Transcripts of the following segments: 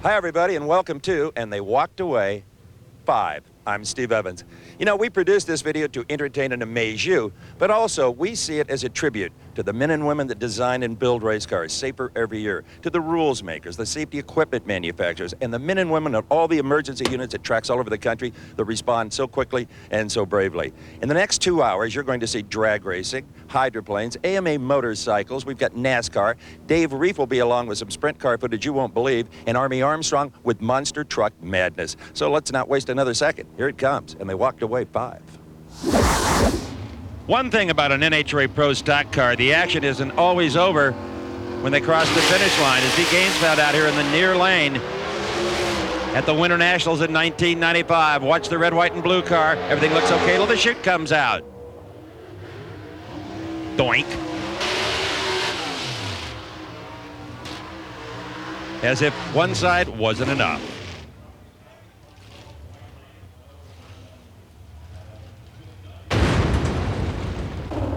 Hi, everybody, and welcome to And They Walked Away 5. I'm Steve Evans. You know, we produced this video to entertain and amaze you, but also we see it as a tribute to the men and women that design and build race cars safer every year, to the rules makers, the safety equipment manufacturers, and the men and women of all the emergency units at tracks all over the country that respond so quickly and so bravely. In the next 2 hours, you're going to see drag racing, hydroplanes, AMA motorcycles. We've got NASCAR. Dave Reef will be along with some sprint car footage you won't believe, and Army Armstrong with monster truck madness. So let's not waste another second. Here it comes, and they walked away 5. One thing about an NHRA Pro stock car, the action isn't always over when they cross the finish line. As Dee Gaines found out here in the near lane at the Winter Nationals in 1995. Watch the red, white, and blue car. Everything looks okay till the chute comes out. Doink. As if one side wasn't enough.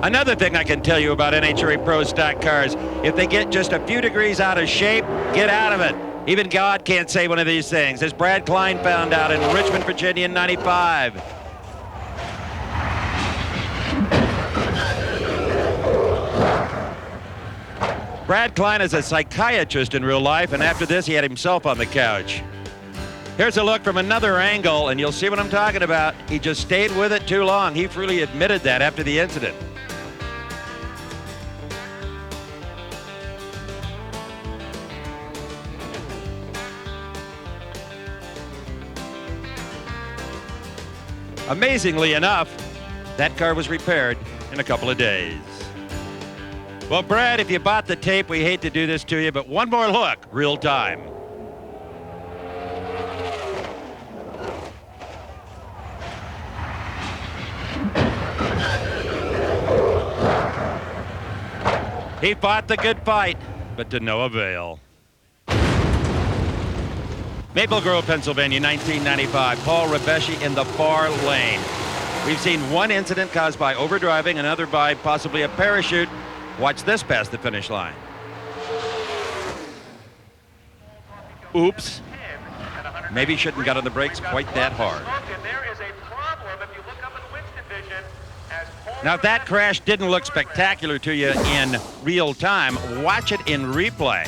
Another thing I can tell you about NHRA Pro stock cars, if they get just a few degrees out of shape, get out of it. Even God can't say one of these things, as Brad Klein found out in Richmond, Virginia in 95. Brad Klein is a psychiatrist in real life, and after this, he had himself on the couch. Here's a look from another angle, and you'll see what I'm talking about. He just stayed with it too long. He freely admitted that after the incident. Amazingly enough, that car was repaired in a couple of days. Well, Brad, if you bought the tape, we hate to do this to you, but one more look, real time. He fought the good fight, but to no avail. Maple Grove, Pennsylvania, 1995. Paul Rebeschi in the far lane. We've seen one incident caused by overdriving, another by possibly a parachute. Watch this past the finish line. Oops. Maybe shouldn't got on the brakes quite that hard. Now, if that crash didn't look spectacular to you in real time, watch it in replay.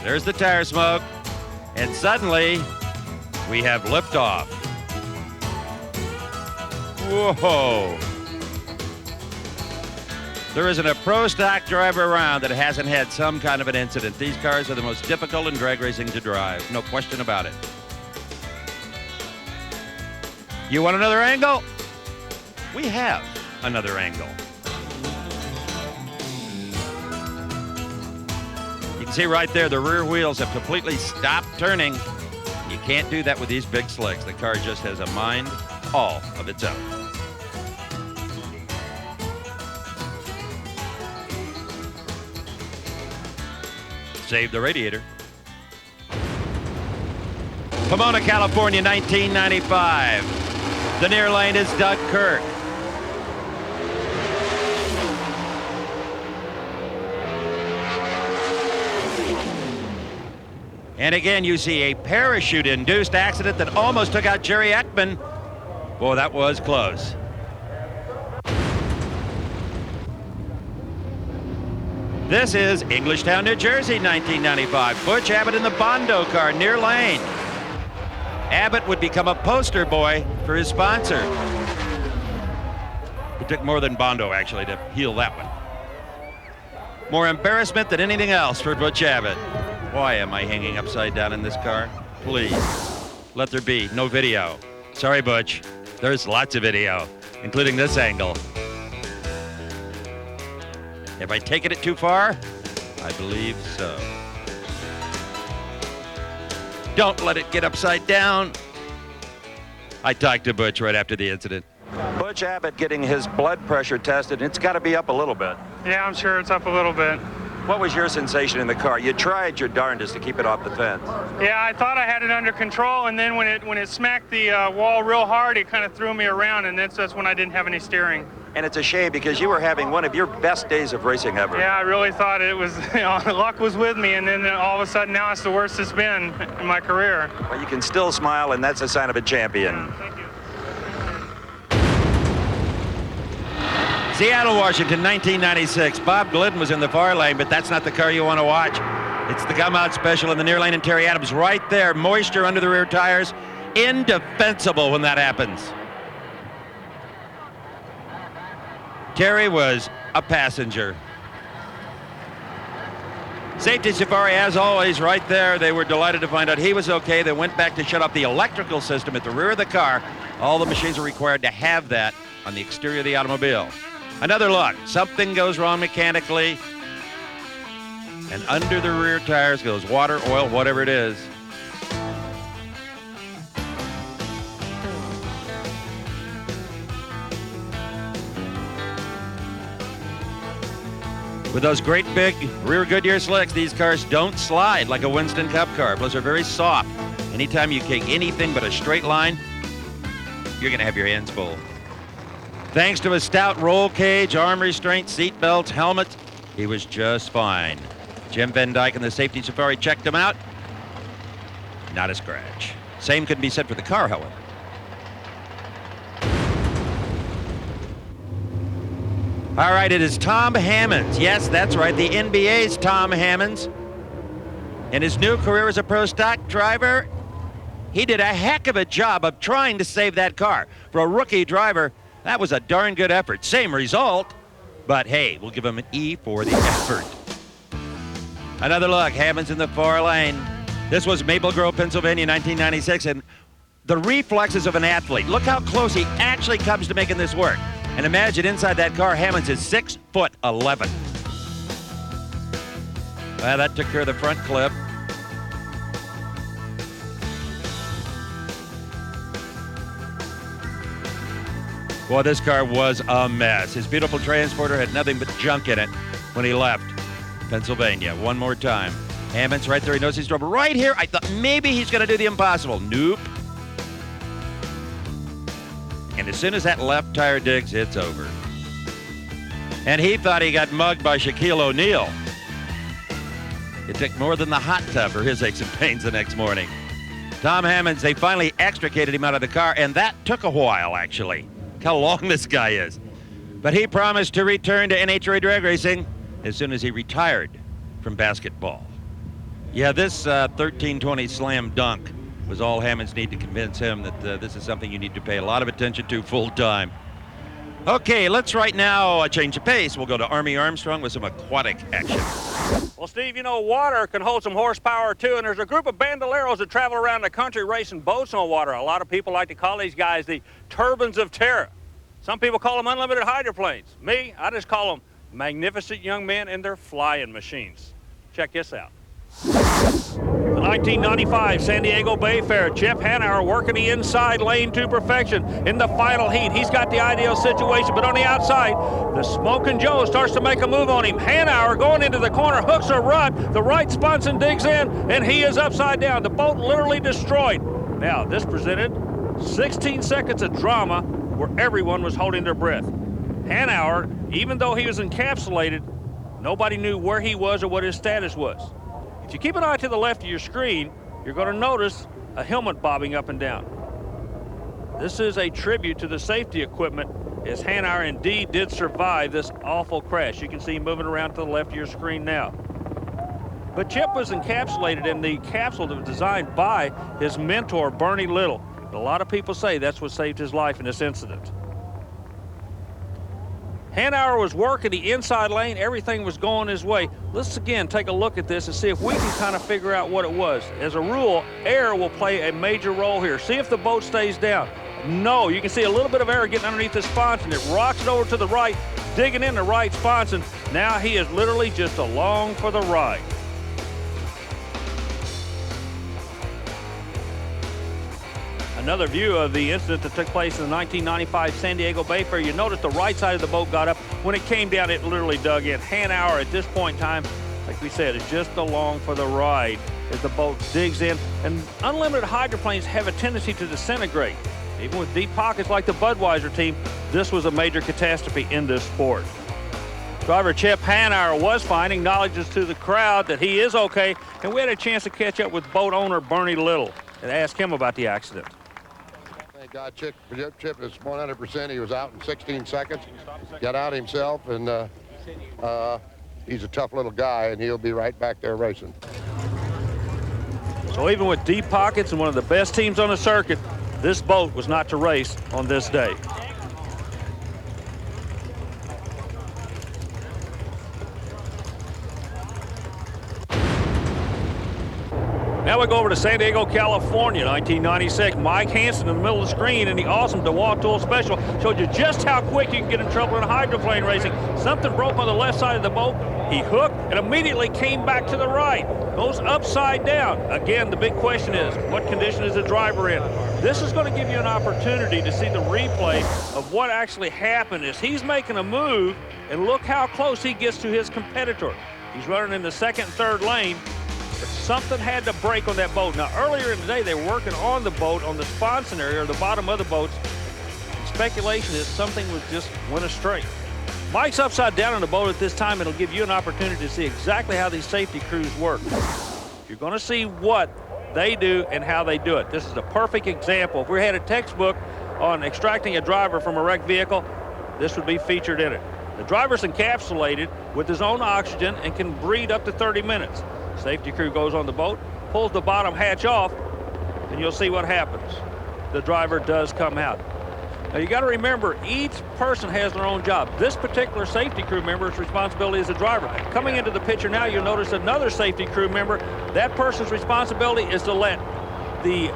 There's the tire smoke, and suddenly we have liftoff. Whoa. There isn't a pro stock driver around that hasn't had some kind of an incident. These cars are the most difficult in drag racing to drive, no question about it. You want another angle? We have another angle. You can see right there the rear wheels have completely stopped turning. You can't do that with these big slicks. The car just has a mind all of its own. Save the radiator. Pomona, California, 1995. The near lane is Doug Kirk. And again, you see a parachute-induced accident that almost took out Jerry Ekman. Boy, that was close. This is Englishtown, New Jersey, 1995. Butch Abbott in the Bondo car, near lane. Abbott would become a poster boy for his sponsor. It took more than Bondo, actually, to heal that one. More embarrassment than anything else for Butch Abbott. Why am I hanging upside down in this car? Please, let there be no video. Sorry, Butch. There's lots of video, including this angle. Have I taken it too far? I believe so. Don't let it get upside down. I talked to Butch right after the incident. Butch Abbott getting his blood pressure tested. It's got to be up a little bit. Yeah, I'm sure it's up a little bit. What was your sensation in the car? You tried your darndest to keep it off the fence. Yeah, I thought I had it under control, and then when it smacked the wall real hard, it kind of threw me around, and that's when I didn't have any steering. And it's a shame because you were having one of your best days of racing ever. Yeah, I really thought it was, luck was with me, and then all of a sudden now it's the worst it's been in my career. Well, you can still smile, and that's a sign of a champion. Yeah, thank you. Seattle, Washington, 1996. Bob Glidden was in the far lane, but that's not the car you want to watch. It's the come out special in the near lane, and Terry Adams right there. Moisture under the rear tires. Indefensible when that happens. Terry was a passenger. Safety Safari, as always, right there. They were delighted to find out he was okay. They went back to shut off the electrical system at the rear of the car. All the machines are required to have that on the exterior of the automobile. Another look. Something goes wrong mechanically, and under the rear tires goes water, oil, whatever it is. With those great big rear Goodyear slicks, these cars don't slide like a Winston Cup car. Plus, they're very soft. Anytime you take anything but a straight line, you're going to have your hands full. Thanks to a stout roll cage, arm restraint, seat belts, helmet, he was just fine. Jim Van Dyke and the Safety Safari checked him out. Not a scratch. Same could be said for the car, however. All right, it is Tom Hammonds. Yes, that's right, the NBA's Tom Hammonds. In his new career as a pro stock driver, he did a heck of a job of trying to save that car. For a rookie driver, that was a darn good effort. Same result, but hey, we'll give him an E for the effort. Another look, Hammonds in the far lane. This was Maple Grove, Pennsylvania, 1996, and the reflexes of an athlete. Look how close he actually comes to making this work. And imagine inside that car, Hammonds is 6'11". Well, that took care of the front clip. Boy, this car was a mess. His beautiful transporter had nothing but junk in it when he left Pennsylvania. One more time. Hammonds right there. He knows he's trouble. Right here, I thought maybe he's going to do the impossible. Nope. And as soon as that left tire digs, it's over. And he thought he got mugged by Shaquille O'Neal. It took more than the hot tub for his aches and pains the next morning. Tom Hammonds, they finally extricated him out of the car, and that took a while, actually. How long this guy is. But he promised to return to NHRA drag racing as soon as he retired from basketball. Yeah, this 1320 slam dunk was all Hammonds need to convince him that this is something you need to pay a lot of attention to full time. Okay, let's right now change the pace. We'll go to Army Armstrong with some aquatic action. Well, Steve, you know, water can hold some horsepower too, and there's a group of bandoleros that travel around the country racing boats on water. A lot of people like to call these guys the turbines of terror. Some people call them unlimited hydroplanes. Me, I just call them magnificent young men in their flying machines. Check this out. The 1995 San Diego Bay Fair, Chip Hanauer working the inside lane to perfection. In the final heat, he's got the ideal situation, but on the outside, the Smokin' Joe starts to make a move on him. Hanauer going into the corner, hooks a rut, the right sponson digs in, and he is upside down. The boat literally destroyed. Now, this presented 16 seconds of drama where everyone was holding their breath. Hanauer, even though he was encapsulated, nobody knew where he was or what his status was. If you keep an eye to the left of your screen, you're going to notice a helmet bobbing up and down. This is a tribute to the safety equipment, as Hanauer indeed did survive this awful crash. You can see him moving around to the left of your screen now. But Chip was encapsulated in the capsule that was designed by his mentor, Bernie Little. A lot of people say that's what saved his life in this incident. Hanauer was working the inside lane. Everything was going his way. Let's again take a look at this and see if we can kind of figure out what it was. As a rule, air will play a major role here. See if the boat stays down. No, you can see a little bit of air getting underneath the sponson. It rocks it over to the right, digging in the right sponson. Now he is literally just along for the ride. Another view of the incident that took place in the 1995 San Diego Bay Fair. You notice the right side of the boat got up. When it came down, it literally dug in. Hanauer at this point in time like we said, is just along for the ride as the boat digs in. And unlimited hydroplanes have a tendency to disintegrate. Even with deep pockets like the Budweiser team, this was a major catastrophe in this sport. Driver Chip Hanauer was fine, acknowledges to the crowd that he is okay, and we had a chance to catch up with boat owner Bernie Little and ask him about the accident. Thank God Chip is 100%. He was out in 16 seconds, got out himself, and he's a tough little guy, and he'll be right back there racing. So even with deep pockets and one of the best teams on the circuit, this boat was not to race on this day. Now we go over to San Diego, California, 1996. Mike Hansen in the middle of the screen, and the awesome DeWalt Tool Special showed you just how quick you can get in trouble in hydroplane racing. Something broke on the left side of the boat. He hooked and immediately came back to the right. Goes upside down. Again, the big question is, what condition is the driver in? This is going to give you an opportunity to see the replay of what actually happened as he's making a move, and look how close he gets to his competitor. He's running in the second and third lane. But something had to break on that boat. Now, earlier in the day, they were working on the boat, on the sponson area, or the bottom of the boats. And speculation is something just went astray. Mike's upside down on the boat at this time. It'll give you an opportunity to see exactly how these safety crews work. You're going to see what they do and how they do it. This is a perfect example. If we had a textbook on extracting a driver from a wrecked vehicle, this would be featured in it. The driver's encapsulated with his own oxygen and can breathe up to 30 minutes. Safety crew goes on the boat, pulls the bottom hatch off, and you'll see what happens. The driver does come out. Now you got to remember, each person has their own job. This particular safety crew member's responsibility is the driver. Coming into the picture now, you'll notice another safety crew member. That person's responsibility is to let the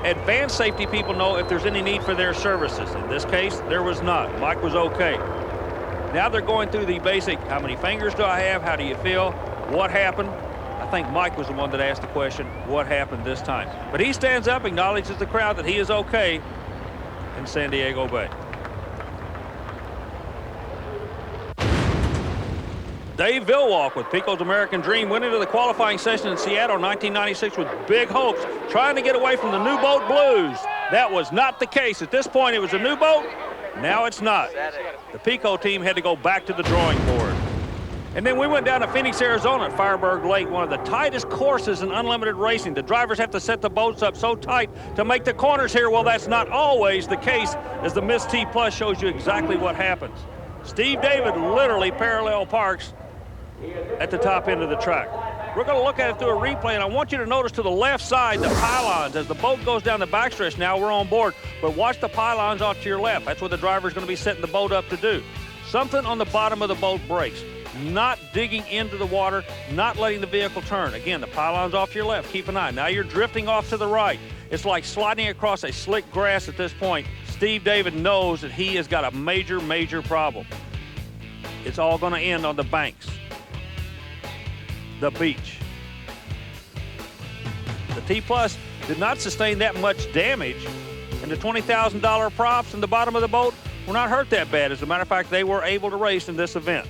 advanced safety people know if there's any need for their services. In this case, there was not. Mike was okay. Now they're going through the basic, how many fingers do I have? How do you feel? What happened? I think Mike was the one that asked the question, what happened this time? But he stands up, acknowledges the crowd that he is okay in San Diego Bay. Dave Villwalk with Pico's American Dream went into the qualifying session in Seattle in 1996 with big hopes, trying to get away from the new boat blues. That was not the case. At this point, it was a new boat. Now it's not. The Pico team had to go back to the drawing board. And then we went down to Phoenix, Arizona at Fireberg Lake, one of the tightest courses in unlimited racing. The drivers have to set the boats up so tight to make the corners here. Well, that's not always the case, as the Miss T Plus shows you exactly what happens. Steve David literally parallel parks at the top end of the track. We're going to look at it through a replay, and I want you to notice to the left side the pylons. As the boat goes down the backstretch, now we're on board, but watch the pylons off to your left. That's what the driver's going to be setting the boat up to do. Something on the bottom of the boat breaks. Not digging into the water, not letting the vehicle turn. Again, the pylon's off to your left. Keep an eye. Now you're drifting off to the right. It's like sliding across a slick grass at this point. Steve David knows that he has got a major, major problem. It's all going to end on the banks, the beach. The T Plus did not sustain that much damage, and the $20,000 props in the bottom of the boat were not hurt that bad. As a matter of fact, they were able to race in this event.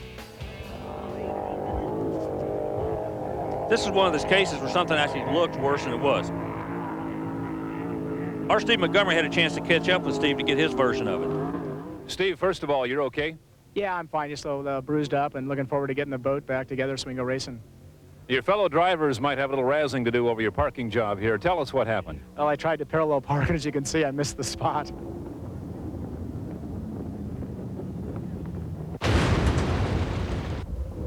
This is one of those cases where something actually looked worse than it was. Our Steve Montgomery had a chance to catch up with Steve to get his version of it. Steve, first of all, you're okay? Yeah, I'm fine. Just a little bruised up and looking forward to getting the boat back together so we can go racing. Your fellow drivers might have a little razzing to do over your parking job here. Tell us what happened. Well, I tried to parallel park, and as you can see, I missed the spot.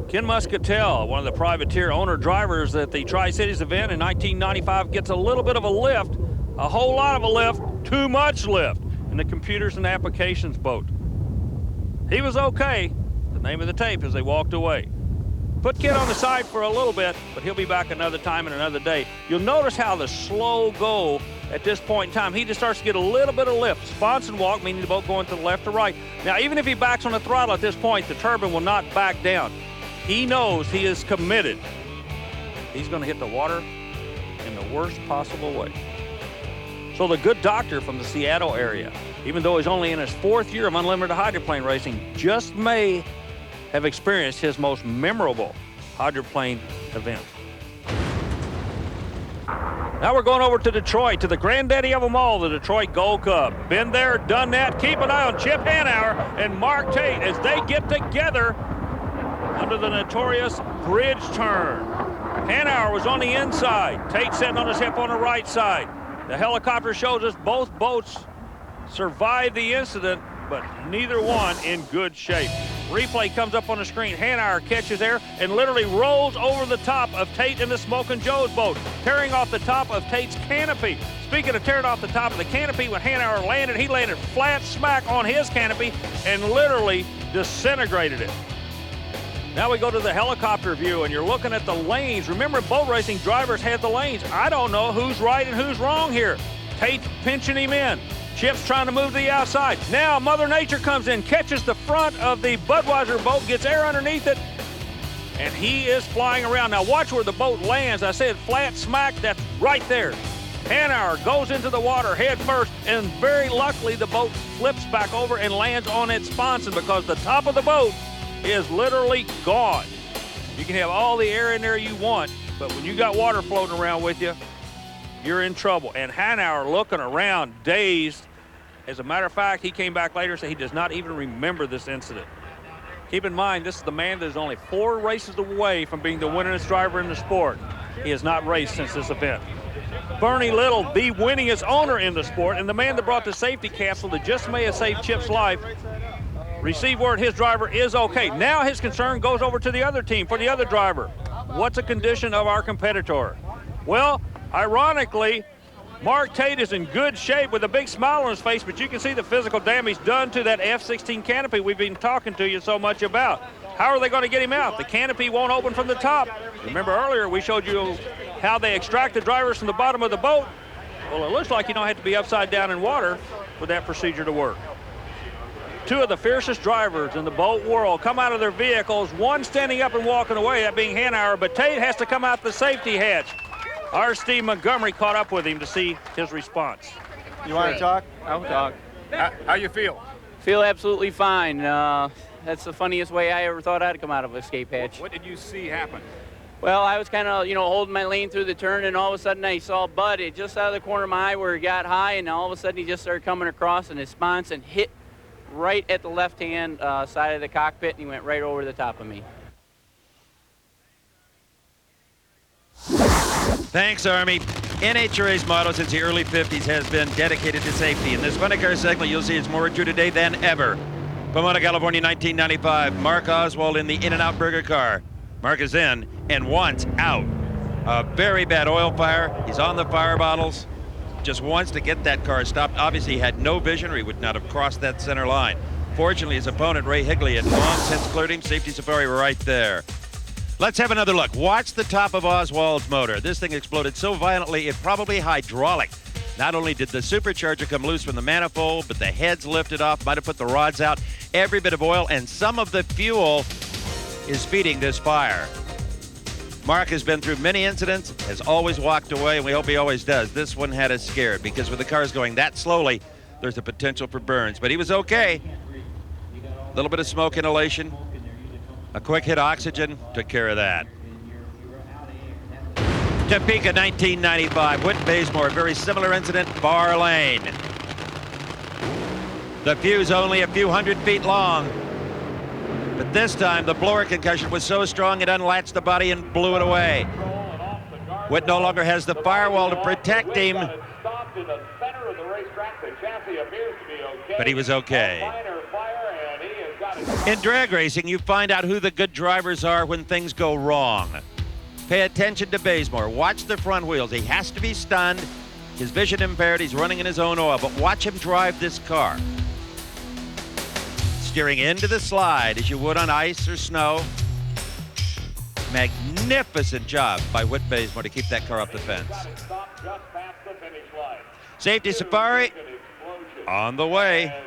Ken Muscatel, one of the privateer owner drivers at the Tri-Cities event in 1995, gets a little bit of a lift, a whole lot of a lift, too much lift in the computers and applications boat. He was okay, the name of the tape, as they walked away. Put Ken on the side for a little bit, but he'll be back another time and another day. You'll notice how the slow go at this point in time. He just starts to get a little bit of lift. Sponson walk, meaning the boat going to the left or right. Now, even if he backs on the throttle at this point, the turbine will not back down. He knows he is committed. He's going to hit the water in the worst possible way. So the good doctor from the Seattle area, even though he's only in his 4th year of unlimited hydroplane racing, just may have experienced his most memorable hydroplane event. Now we're going over to Detroit, to the granddaddy of them all, the Detroit Gold Cup. Been there, done that. Keep an eye on Chip Hanauer and Mark Tate as they get together under the notorious bridge turn. Hanauer was on the inside. Tate sitting on his hip on the right side. The helicopter shows us both boats survived the incident, but neither one in good shape. Replay comes up on the screen. Hanauer catches air and literally rolls over the top of Tate in the Smokin' Joe's boat, tearing off the top of Tate's canopy. Speaking of tearing off the top of the canopy, when Hanauer landed, he landed flat smack on his canopy and literally disintegrated it. Now we go to the helicopter view, and you're looking at the lanes. Remember, boat racing drivers had the lanes. I don't know who's right and who's wrong here. Tate's pinching him in. Chip's trying to move to the outside. Now Mother Nature comes in, catches the front of the Budweiser boat, gets air underneath it, and he is flying around. Now watch where the boat lands. I said flat smack, that's right there. Hanauer goes into the water head first, and very luckily the boat flips back over and lands on its sponson because the top of the boat is literally gone. You can have all the air in there you want, but when you got water floating around with you, you're in trouble. And Hanauer looking around, dazed. As a matter of fact, he came back later and said he does not even remember this incident. Keep in mind, this is the man that is only 4 races away from being the winningest driver in the sport. He has not raced since this event. Bernie Little, the winningest owner in the sport, and the man that brought the safety capsule that just may have saved Chip's life, received word his driver is okay. Now his concern goes over to the other team, for the other driver. What's the condition of our competitor? Well, ironically, Mark Tate is in good shape with a big smile on his face, but you can see the physical damage done to that F-16 canopy we've been talking to you so much about. How are they going to get him out? The canopy won't open from the top. Remember earlier we showed you how they extract the drivers from the bottom of the boat. Well, it looks like you don't have to be upside down in water for that procedure to work. 2 of the fiercest drivers in the boat world come out of their vehicles, one standing up and walking away, that being Hanauer, but Tate has to come out the safety hatch. Our Steve Montgomery caught up with him to see his response. You want to talk? I'll talk. How you feel? Feel absolutely fine. That's the funniest way I ever thought I'd come out of an escape hatch. What did you see happen? Well, I was kind of, holding my lane through the turn, and all of a sudden I saw Bud just out of the corner of my eye where he got high, and all of a sudden he just started coming across, and his sponson hit right at the left-hand side of the cockpit, and he went right over the top of me. Thanks, Army. NHRA's motto since the early 50s has been dedicated to safety. In this Funny Car segment, you'll see it's more true today than ever. Pomona, California, 1995. Mark Oswald in the In-N-Out Burger car. Mark is in and once out. A very bad oil fire. He's on the fire bottles. Just wants to get that car stopped. Obviously, he had no vision, or he would not have crossed that center line. Fortunately, his opponent, Ray Higley, had long since cleared him. Safety Safari right there. Let's have another look. Watch the top of Oswald's motor. This thing exploded so violently, it probably hydraulic. Not only did the supercharger come loose from the manifold, but the heads lifted off, might have put the rods out. Every bit of oil and some of the fuel is feeding this fire. Mark has been through many incidents, has always walked away, and we hope he always does. This one had us scared because with the cars going that slowly, there's a potential for burns. But he was okay. A little bit of smoke inhalation, a quick hit of oxygen, took care of that. Topeka, 1995, Whit Bazemore, very similar incident, Bar Lane. The fuse only a few hundred feet long. But this time, the blower concussion was so strong it unlatched the body and blew it away. Whit no longer has the firewall to protect him. But he was okay. In drag racing, you find out who the good drivers are when things go wrong. Pay attention to Bazemore. Watch the front wheels. He has to be stunned. His vision impaired. He's running in his own oil. But watch him drive this car. Steering into the slide as you would on ice or snow. Magnificent job by Whit Bazemore to keep that car up the fence. Safety Safari on the way.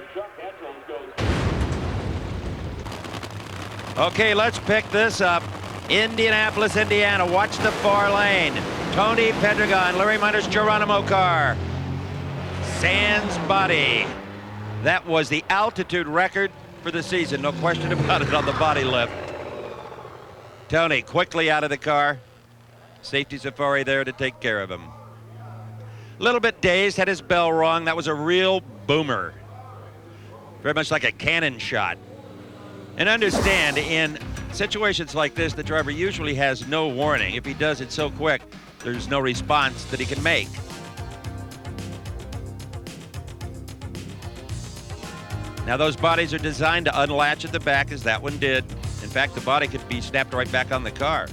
Okay, let's pick this up. Indianapolis, Indiana. Watch the far lane. Tony Pedregon, Larry Minor's Geronimo car. Sans body. That was the altitude record for the season. No question about it on the body lift. Tony quickly out of the car. Safety Safari there to take care of him. A little bit dazed, had his bell rung. That was a real boomer. Very much like a cannon shot. And understand, in situations like this, the driver usually has no warning. If he does it so quick, there's no response that he can make. Now those bodies are designed to unlatch at the back, as that one did. In fact, the body could be snapped right back on the car.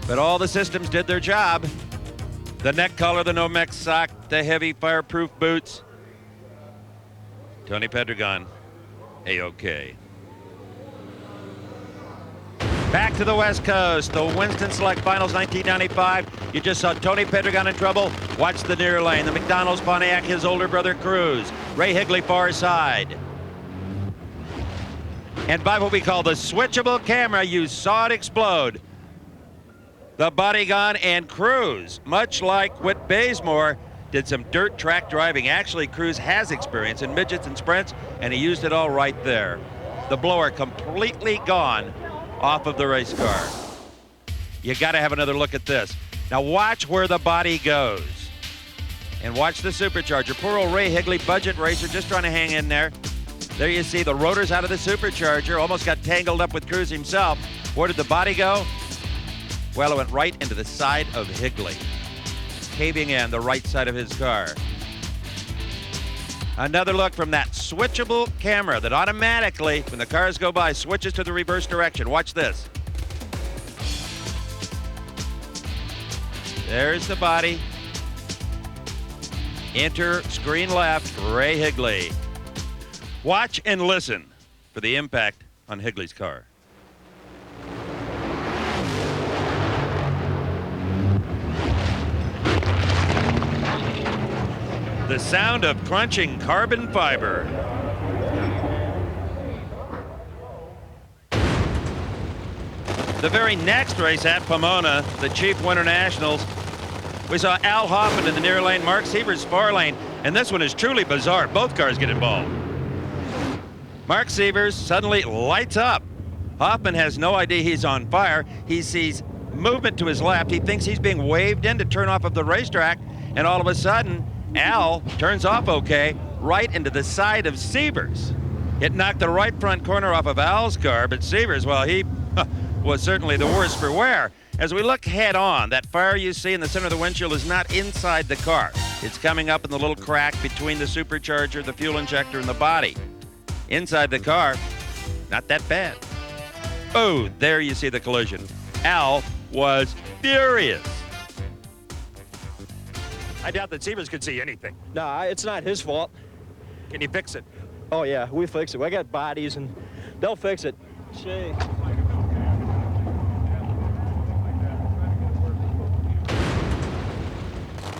But all the systems did their job. The neck collar, the Nomex sock, the heavy fireproof boots. Tony Pedregon, A-OK. Back to the West Coast, the Winston Select Finals 1995. You just saw Tony Pedregon in trouble. Watch the near lane. The McDonald's Pontiac, his older brother Cruz. Ray Higley far side. And by what we call the switchable camera, you saw it explode. The body gone, and Cruz, much like Whit Bazemore, did some dirt track driving. Actually, Cruz has experience in midgets and sprints, and he used it all right there. The blower completely gone off of the race car. You got to have another look at this. Now watch where the body goes. And watch the supercharger. Poor old Ray Higley, budget racer, just trying to hang in there. There you see the rotors out of the supercharger. Almost got tangled up with Cruz himself. Where did the body go? Well, it went right into the side of Higley, caving in the right side of his car. Another look from that switchable camera that automatically, when the cars go by, switches to the reverse direction. Watch this. There's the body. Enter screen left, Ray Higley. Watch and listen for the impact on Higley's car. The sound of crunching carbon fiber. The very next race at Pomona, the Chief Winter Nationals, we saw Al Hoffman in the near lane, Mark Sievers far lane, and this one is truly bizarre. Both cars get involved. Mark Sievers suddenly lights up. Hoffman has no idea he's on fire. He sees movement to his left. He thinks he's being waved in to turn off of the racetrack, and all of a sudden, Al turns off okay, right into the side of Sievers. It knocked the right front corner off of Al's car, but Sievers, well, he was certainly the worse for wear. As we look head on, that fire you see in the center of the windshield is not inside the car. It's coming up in the little crack between the supercharger, the fuel injector, and the body. Inside the car, not that bad. Oh, there you see the collision. Al was furious. I doubt that Sievers could see anything. No, it's not his fault. Can you fix it? Oh, yeah, we fix it. We got bodies, and they'll fix it. See.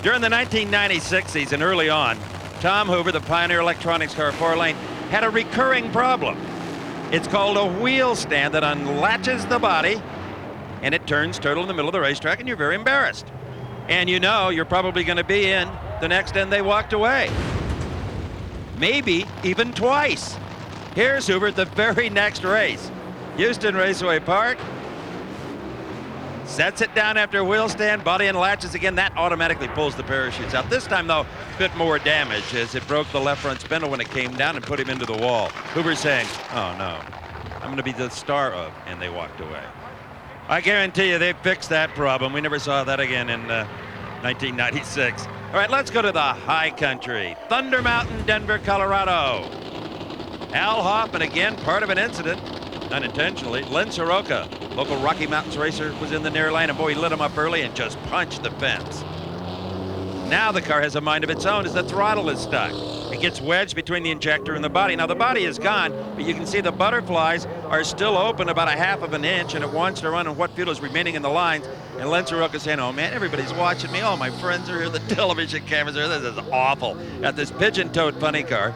During the 1996 season, early on, Tom Hoover, the Pioneer Electronics car 4-lane, had a recurring problem. It's called a wheel stand that unlatches the body, and it turns turtle in the middle of the racetrack, and you're very embarrassed. And you know you're probably going to be in the next end they walked away. Maybe even twice. Here's Hoover at the very next race. Houston Raceway Park. Sets it down after a wheel stand, body and latches again. That automatically pulls the parachutes out. This time, though, a bit more damage as it broke the left front spindle when it came down and put him into the wall. Hoover's saying, oh no, I'm going to be the star of, and they walked away. I guarantee you they fixed that problem. We never saw that again in 1996. All right, let's go to the high country. Thunder Mountain, Denver, Colorado. Al Hoffman, again, part of an incident, unintentionally. Len Soroka, local Rocky Mountains racer, was in the near lane, and boy, he lit him up early and just punched the fence. Now the car has a mind of its own as the throttle is stuck. It gets wedged between the injector and the body. Now the body is gone, but you can see the butterflies are still open about 1/2 of an inch, and it wants to run on what fuel is remaining in the lines. And Len Soroka saying, oh man, everybody's watching me. All my friends are here, the television cameras are here. This is awful. Got this pigeon-toed funny car.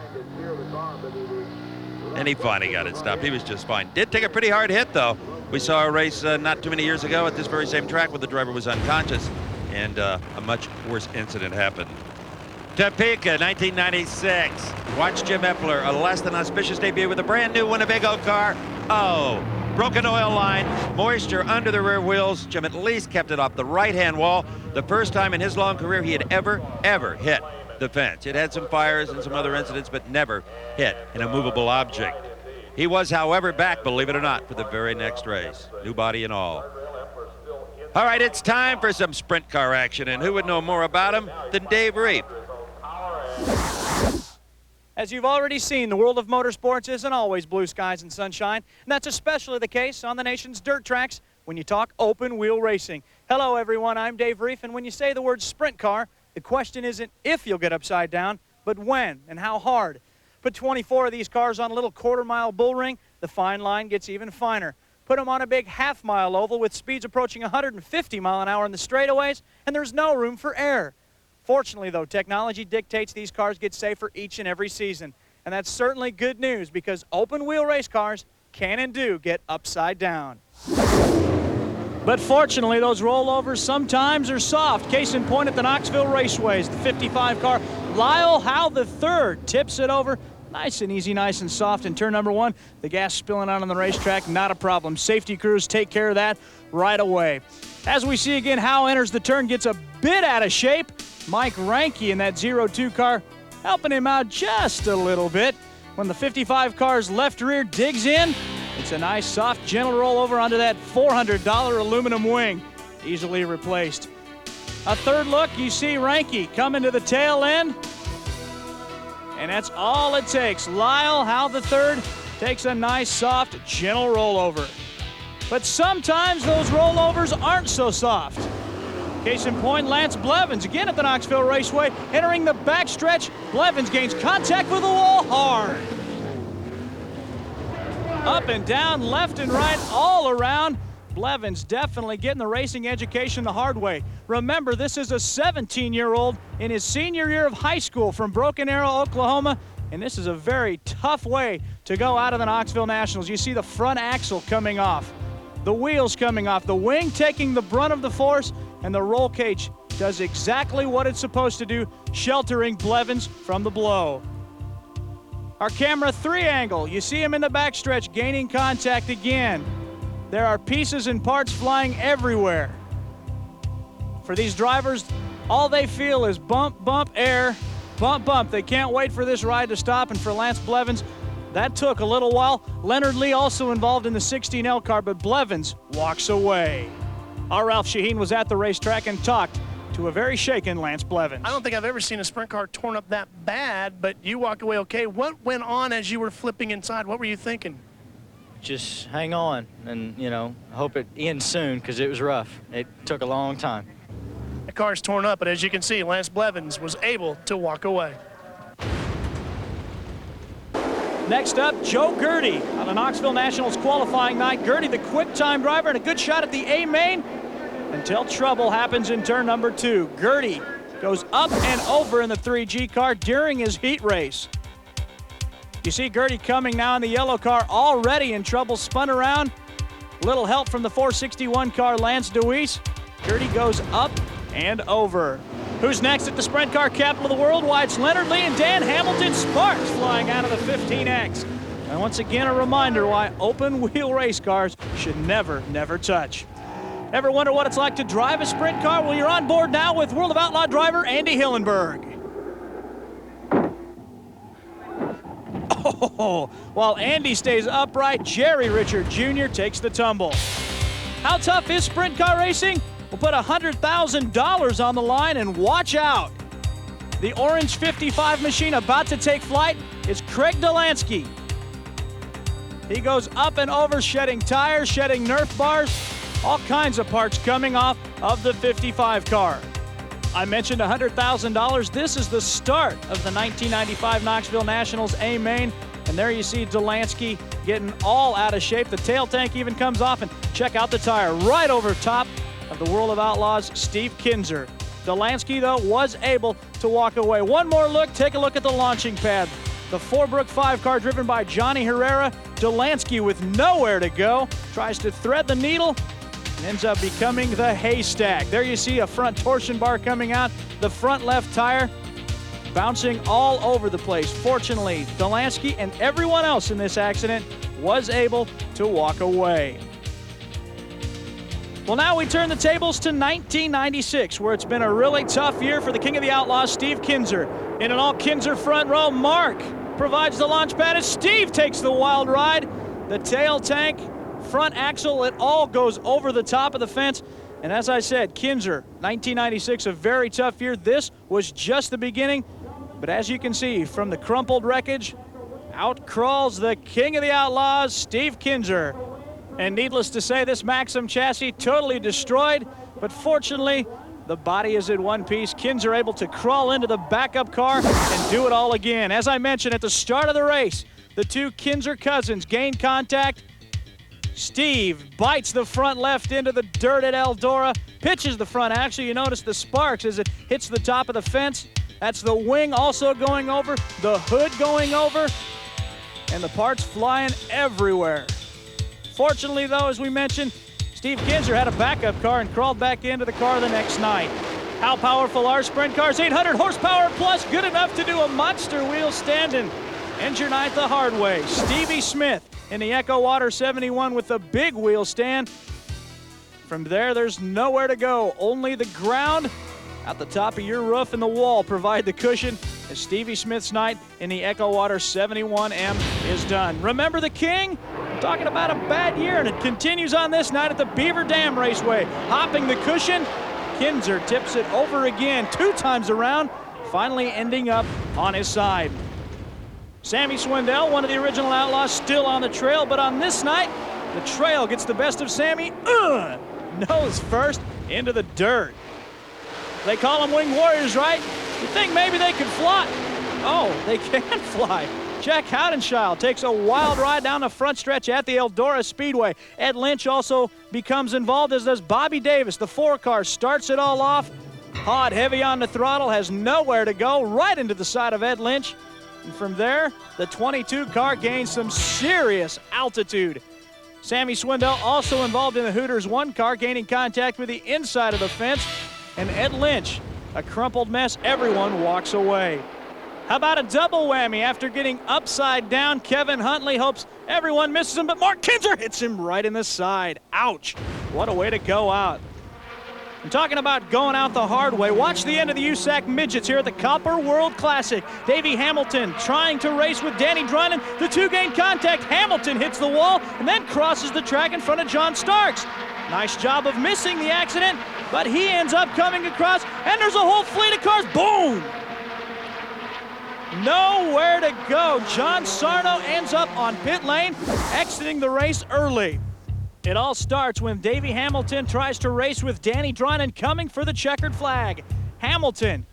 And he finally got it stopped. He was just fine. Did take a pretty hard hit, though. We saw a race not too many years ago at this very same track where the driver was unconscious, and a much worse incident happened. Topeka, 1996. Watch Jim Epler, a less than auspicious debut with a brand new Winnebago car. Oh, broken oil line, moisture under the rear wheels. Jim at least kept it off the right-hand wall. The first time in his long career he had ever hit the fence. It had some fires and some other incidents, but never hit an immovable object. He was, however, back, believe it or not, for the very next race, new body and all. All right, it's time for some sprint car action, and who would know more about him than Dave Reef? As you've already seen, the world of motorsports isn't always blue skies and sunshine, and that's especially the case on the nation's dirt tracks when you talk open-wheel racing. Hello, everyone. I'm Dave Reef, and when you say the word sprint car, the question isn't if you'll get upside down, but when and how hard. Put 24 of these cars on a little quarter-mile bull ring, the fine line gets even finer. Put them on a big half-mile oval with speeds approaching 150 mile an hour in the straightaways, and there's no room for error. Fortunately, though, technology dictates these cars get safer each and every season. And that's certainly good news because open-wheel race cars can and do get upside down. But fortunately, those rollovers sometimes are soft. Case in point at the Knoxville Raceways, the 55 car, Lyle Howe III tips it over. Nice and easy, nice and soft in turn number 1. The gas spilling out on the racetrack, not a problem. Safety crews take care of that right away. As we see again, Howe enters the turn, gets a bit out of shape. Mike Ranke in that 02 car helping him out just a little bit. When the 55 car's left rear digs in, it's a nice, soft, gentle rollover onto that $400 aluminum wing, easily replaced. A third look, you see Ranke coming to the tail end, and that's all it takes. Lyle Howe III takes a nice, soft, gentle rollover. But sometimes those rollovers aren't so soft. Case in point, Lance Blevins, again at the Knoxville Raceway, entering the backstretch. Blevins gains contact with the wall hard. Up and down, left and right, all around. Blevins definitely getting the racing education the hard way. Remember, this is a 17-year-old in his senior year of high school from Broken Arrow, Oklahoma, and this is a very tough way to go out of the Knoxville Nationals. You see the front axle coming off, the wheels coming off, the wing taking the brunt of the force, and the roll cage does exactly what it's supposed to do, sheltering Blevins from the blow. Our camera 3 angle, you see him in the backstretch gaining contact again. There are pieces and parts flying everywhere. For these drivers, all they feel is bump, bump, air, bump, bump. They can't wait for this ride to stop, and for Lance Blevins, that took a little while. Leonard Lee also involved in the 16L car, but Blevins walks away. Our Ralph Shaheen was at the racetrack and talked to a very shaken Lance Blevins. I don't think I've ever seen a sprint car torn up that bad, but you walked away okay. What went on as you were flipping inside? What were you thinking? Just hang on and, you know, hope it ends soon because it was rough. It took a long time. The car's torn up, but as you can see, Lance Blevins was able to walk away. Next up, Joe Gertie on the Knoxville Nationals qualifying night. Gertie, the quick time driver, and a good shot at the A main until trouble happens in turn number 2. Gertie goes up and over in the 3G car during his heat race. You see Gertie coming now in the yellow car, already in trouble, spun around. Little help from the 461 car, Lance DeWeese. Gertie goes up and over. Who's next at the sprint car capital of the world? Why, it's Leonard Lee and Dan Hamilton Sparks flying out of the 15X. And once again, a reminder why open-wheel race cars should never, never touch. Ever wonder what it's like to drive a sprint car? Well, you're on board now with World of Outlaw driver Andy Hillenberg. Oh, while Andy stays upright, Jerry Richard Jr. takes the tumble. How tough is sprint car racing? We'll put $100,000 on the line and watch out. The orange 55 machine about to take flight is Craig Delansky. He goes up and over, shedding tires, shedding Nerf bars, all kinds of parts coming off of the 55 car. I mentioned $100,000. This is the start of the 1995 Knoxville Nationals A main. And there you see Delansky getting all out of shape. The tail tank even comes off, and check out the tire right over top of the World of Outlaws, Steve Kinzer. Delansky, though, was able to walk away. One more look, take a look at the launching pad. The Forbrook 5 car driven by Johnny Herrera. Delansky with nowhere to go, tries to thread the needle, and ends up becoming the haystack. There you see a front torsion bar coming out, the front left tire bouncing all over the place. Fortunately, Delansky and everyone else in this accident was able to walk away. Well, now we turn the tables to 1996, where it's been a really tough year for the King of the Outlaws, Steve Kinser. In an all-Kinser front row, Mark provides the launch pad as Steve takes the wild ride. The tail tank, front axle, it all goes over the top of the fence. And as I said, Kinser, 1996, a very tough year. This was just the beginning. But as you can see from the crumpled wreckage, out crawls the King of the Outlaws, Steve Kinser. And needless to say, this Maxim chassis totally destroyed, but fortunately, the body is in one piece. Kinser able to crawl into the backup car and do it all again. As I mentioned at the start of the race, the two Kinser cousins gain contact. Steve bites the front left into the dirt at Eldora, pitches the front axle. You notice the sparks as it hits the top of the fence. That's the wing also going over, the hood going over, and the parts flying everywhere. Fortunately, though, as we mentioned, Steve Kinser had a backup car and crawled back into the car the next night. How powerful are sprint cars? 800 horsepower plus, good enough to do a monster wheel stand and end your night the hard way. Stevie Smith in the Echo Water 71 with the big wheel stand. From there, there's nowhere to go. Only the ground at the top of your roof and the wall provide the cushion as Stevie Smith's night in the Echo Water 71M is done. Remember the King? I'm talking about a bad year, and it continues on this night at the Beaver Dam Raceway. Hopping the cushion, Kinser tips it over again 2 times around, finally ending up on his side. Sammy Swindell, one of the original Outlaws, still on the trail, but on this night, the trail gets the best of Sammy. Nose first into the dirt. They call them wing warriors, right? You think maybe they could fly. Oh, they can fly. Jack Howdenschildt takes a wild ride down the front stretch at the Eldora Speedway. Ed Lynch also becomes involved, as does Bobby Davis. The 4-car starts it all off. Hod heavy on the throttle, has nowhere to go, right into the side of Ed Lynch. And from there, the 22-car gains some serious altitude. Sammy Swindell also involved in the Hooters 1-car, gaining contact with the inside of the fence. And Ed Lynch, a crumpled mess, everyone walks away. How about a double whammy? After getting upside down, Kevin Huntley hopes everyone misses him, but Mark Kinser hits him right in the side. Ouch. What a way to go out. And talking about going out the hard way, watch the end of the USAC Midgets here at the Copper World Classic. Davey Hamilton trying to race with Danny Drynan. The 2 gain contact. Hamilton hits the wall and then crosses the track in front of John Starks. Nice job of missing the accident, but he ends up coming across, and there's a whole fleet of cars. Boom! Nowhere to go. John Sarno ends up on pit lane, exiting the race early. It all starts when Davey Hamilton tries to race with Danny Drynan coming for the checkered flag. Hamilton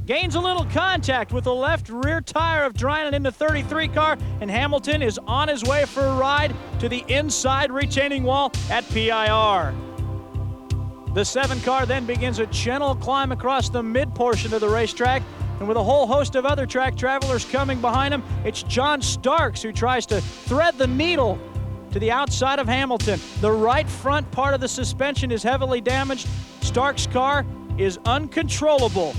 gains a little contact with the left rear tire of Drynan in the 33 car, and Hamilton is on his way for a ride to the inside retaining wall at PIR. The 7 car then begins a gentle climb across the mid portion of the racetrack, and with a whole host of other track travelers coming behind him, it's John Starks who tries to thread the needle to the outside of Hamilton. The right front part of the suspension is heavily damaged. Starks' car is uncontrollable.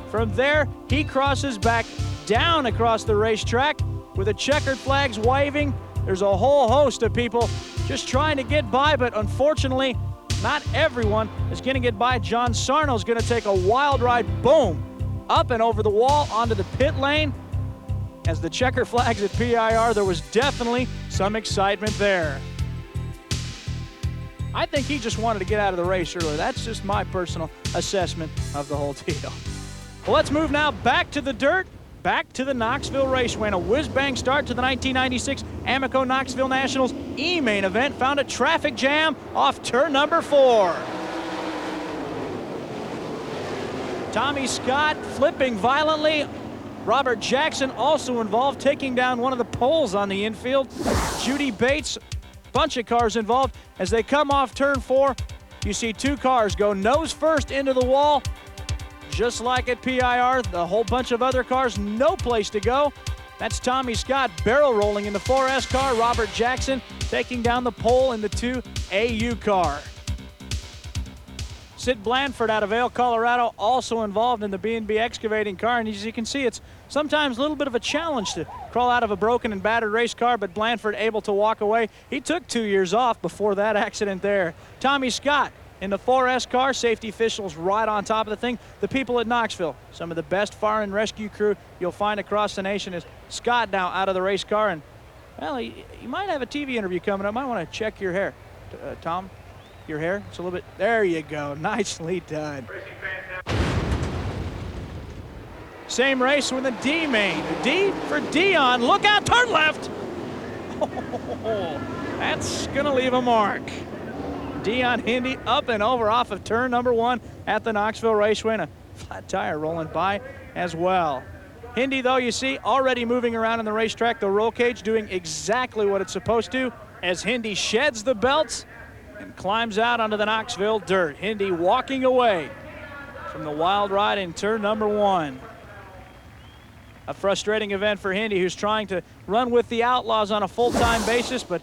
From there, he crosses back down across the racetrack with the checkered flags waving. There's a whole host of people just trying to get by, but unfortunately, not everyone is going to get by. John Sarno's going to take a wild ride, boom, up and over the wall onto the pit lane. As the checker flags at PIR, there was definitely some excitement there. I think he just wanted to get out of the race earlier. That's just my personal assessment of the whole deal. Well, let's move now back to the dirt, back to the Knoxville Raceway. And a whiz-bang start to the 1996 Amoco Knoxville Nationals E-main event found a traffic jam off turn number 4. Tommy Scott flipping violently. Robert Jackson also involved, taking down one of the poles on the infield. Judy Bates, bunch of cars involved. As they come off turn 4, you see 2 cars go nose first into the wall. Just like at PIR, a whole bunch of other cars, no place to go. That's Tommy Scott barrel rolling in the 4S car. Robert Jackson taking down the pole in the 2 AU car. Sid Blandford out of Vail, Colorado, also involved in the B&B excavating car. And as you can see, it's sometimes a little bit of a challenge to crawl out of a broken and battered race car, but Blandford able to walk away. He took 2 years off before that accident there. Tommy Scott in the 4S car, safety officials right on top of the thing. The people at Knoxville, some of the best fire and rescue crew you'll find across the nation. Is Scott now out of the race car, and well, you might have a TV interview coming up. Might want to check your hair, Tom. Your hair, it's a little bit, there you go, nicely done. Same race with a D main. D for Dion, look out, turn left. Oh, that's gonna leave a mark. Dion Hindy up and over off of turn number 1 at the Knoxville Raceway, and a flat tire rolling by as well. Hindy, though, you see, already moving around in the racetrack, the roll cage doing exactly what it's supposed to as Hindy sheds the belts and climbs out onto the Knoxville dirt. Hindy walking away from the wild ride in turn number 1. A frustrating event for Hindy, who's trying to run with the Outlaws on a full-time basis, but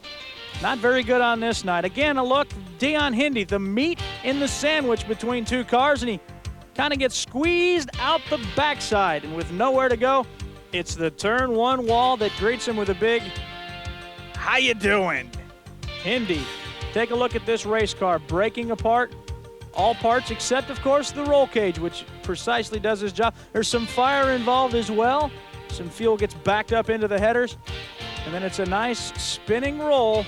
not very good on this night. Again, a look, Dion Hindy, the meat in the sandwich between 2 cars, and he kind of gets squeezed out the backside, and with nowhere to go, it's the turn 1 wall that greets him with a big, "How you doing?" Hindy, take a look at this race car, breaking apart all parts except, of course, the roll cage, which precisely does his job. There's some fire involved as well. Some fuel gets backed up into the headers, and then it's a nice spinning roll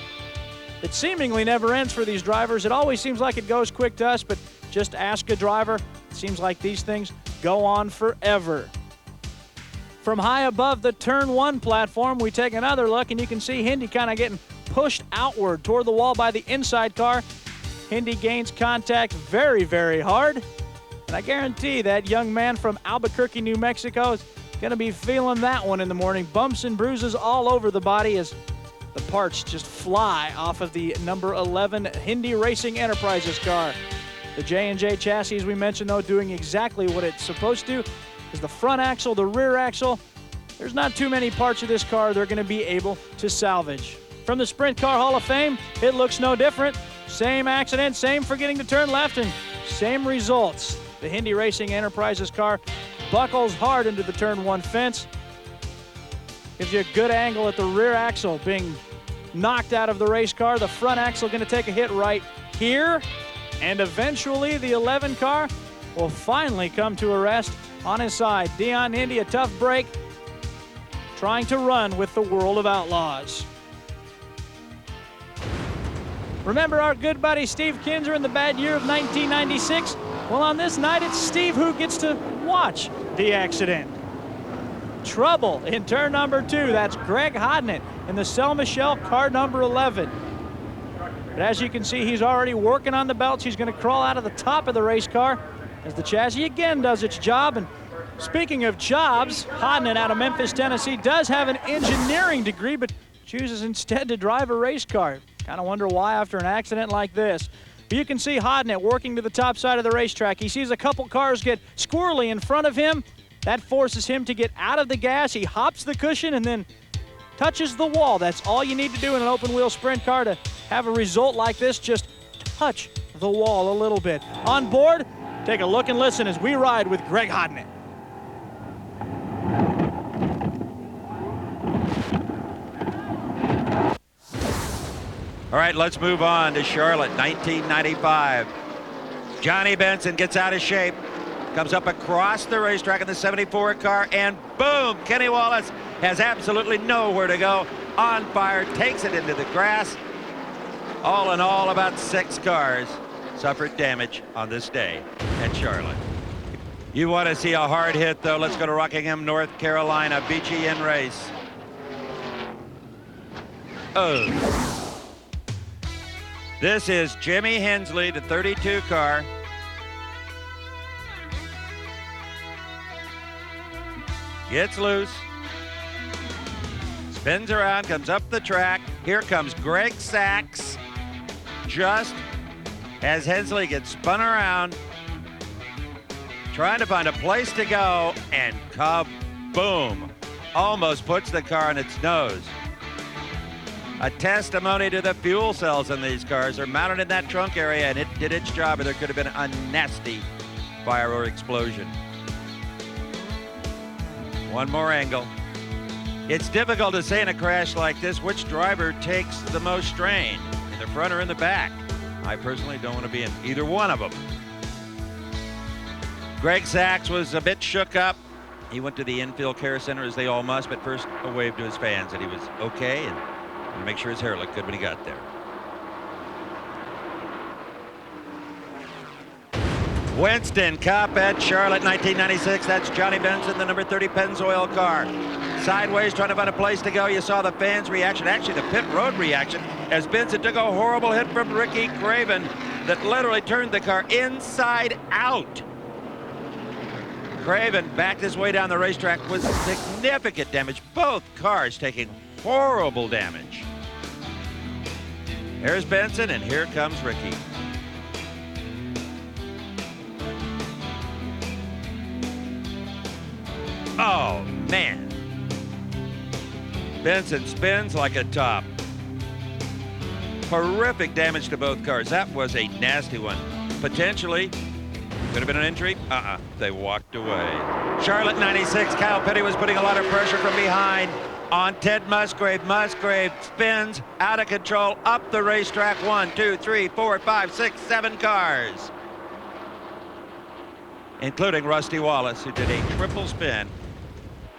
that seemingly never ends for these drivers. It always seems like it goes quick to us, but just ask a driver. It seems like these things go on forever. From high above the turn 1 platform, we take another look, and you can see Hindy kind of getting pushed outward toward the wall by the inside car. Hindy gains contact very, very hard. And I guarantee that young man from Albuquerque, New Mexico is going to be feeling that one in the morning. Bumps and bruises all over the body as the parts just fly off of the number 11 Hindy Racing Enterprises car. The J&J chassis, as we mentioned, though, doing exactly what it's supposed to. Is the front axle, the rear axle. There's not too many parts of this car they're going to be able to salvage. From the Sprint Car Hall of Fame, it looks no different. Same accident, same forgetting to turn left, and same results. The Hindy Racing Enterprises car buckles hard into the turn 1 fence. Gives you a good angle at the rear axle being knocked out of the race car. The front axle going to take a hit right here. And eventually the 11 car will finally come to a rest on his side. Dion Hindy, a tough break, trying to run with the World of Outlaws. Remember our good buddy Steve Kinzer in the bad year of 1996? Well, on this night, it's Steve who gets to watch the accident. Trouble in turn number 2. That's Greg Hodnett in the Sel Michel car number 11. But as you can see, he's already working on the belts. He's going to crawl out of the top of the race car as the chassis again does its job. And speaking of jobs, Hodnett out of Memphis, Tennessee, does have an engineering degree, but chooses instead to drive a race car. Kind of wonder why after an accident like this. But you can see Hodnett working to the top side of the racetrack. He sees a couple cars get squirrely in front of him. That forces him to get out of the gas. He hops the cushion and then touches the wall. That's all you need to do in an open wheel sprint car to have a result like this. Just touch the wall a little bit. On board, take a look and listen as we ride with Greg Hodnett. All right, let's move on to Charlotte, 1995. Johnny Benson gets out of shape, comes up across the racetrack in the 74 car, and boom, Kenny Wallace has absolutely nowhere to go. On fire, takes it into the grass. All in all, about 6 cars suffered damage on this day at Charlotte. You want to see a hard hit, though? Let's go to Rockingham, North Carolina, BGN race. Oh. This is Jimmy Hensley, the 32 car. Gets loose. Spins around, comes up the track. Here comes Greg Sachs. Just as Hensley gets spun around, trying to find a place to go, and kaboom! Almost puts the car on its nose. A testimony to the fuel cells in these cars. Are mounted in that trunk area, and it did its job, or there could have been a nasty fire or explosion. One more angle. It's difficult to say in a crash like this which driver takes the most strain, in the front or in the back. I personally don't want to be in either one of them. Greg Sachs was a bit shook up. He went to the infield care center, as they all must, but first a wave to his fans that he was okay and to make sure his hair looked good when he got there. Winston Cup at Charlotte 1996. That's Johnny Benson, the number 30 Pennzoil car. Sideways, trying to find a place to go. You saw the fans' reaction, actually the pit road reaction, as Benson took a horrible hit from Ricky Craven that literally turned the car inside out. Craven backed his way down the racetrack with significant damage. Both cars taking horrible damage. Here's Benson, and here comes Ricky. Oh, man. Benson spins like a top. Horrific damage to both cars. That was a nasty one. Potentially, could have been an injury. They walked away. Charlotte 96, Kyle Petty was putting a lot of pressure from behind on Ted Musgrave. Musgrave spins out of control up the racetrack. 1, 2, 3, 4, 5, 6, 7 cars, including Rusty Wallace, who did a triple spin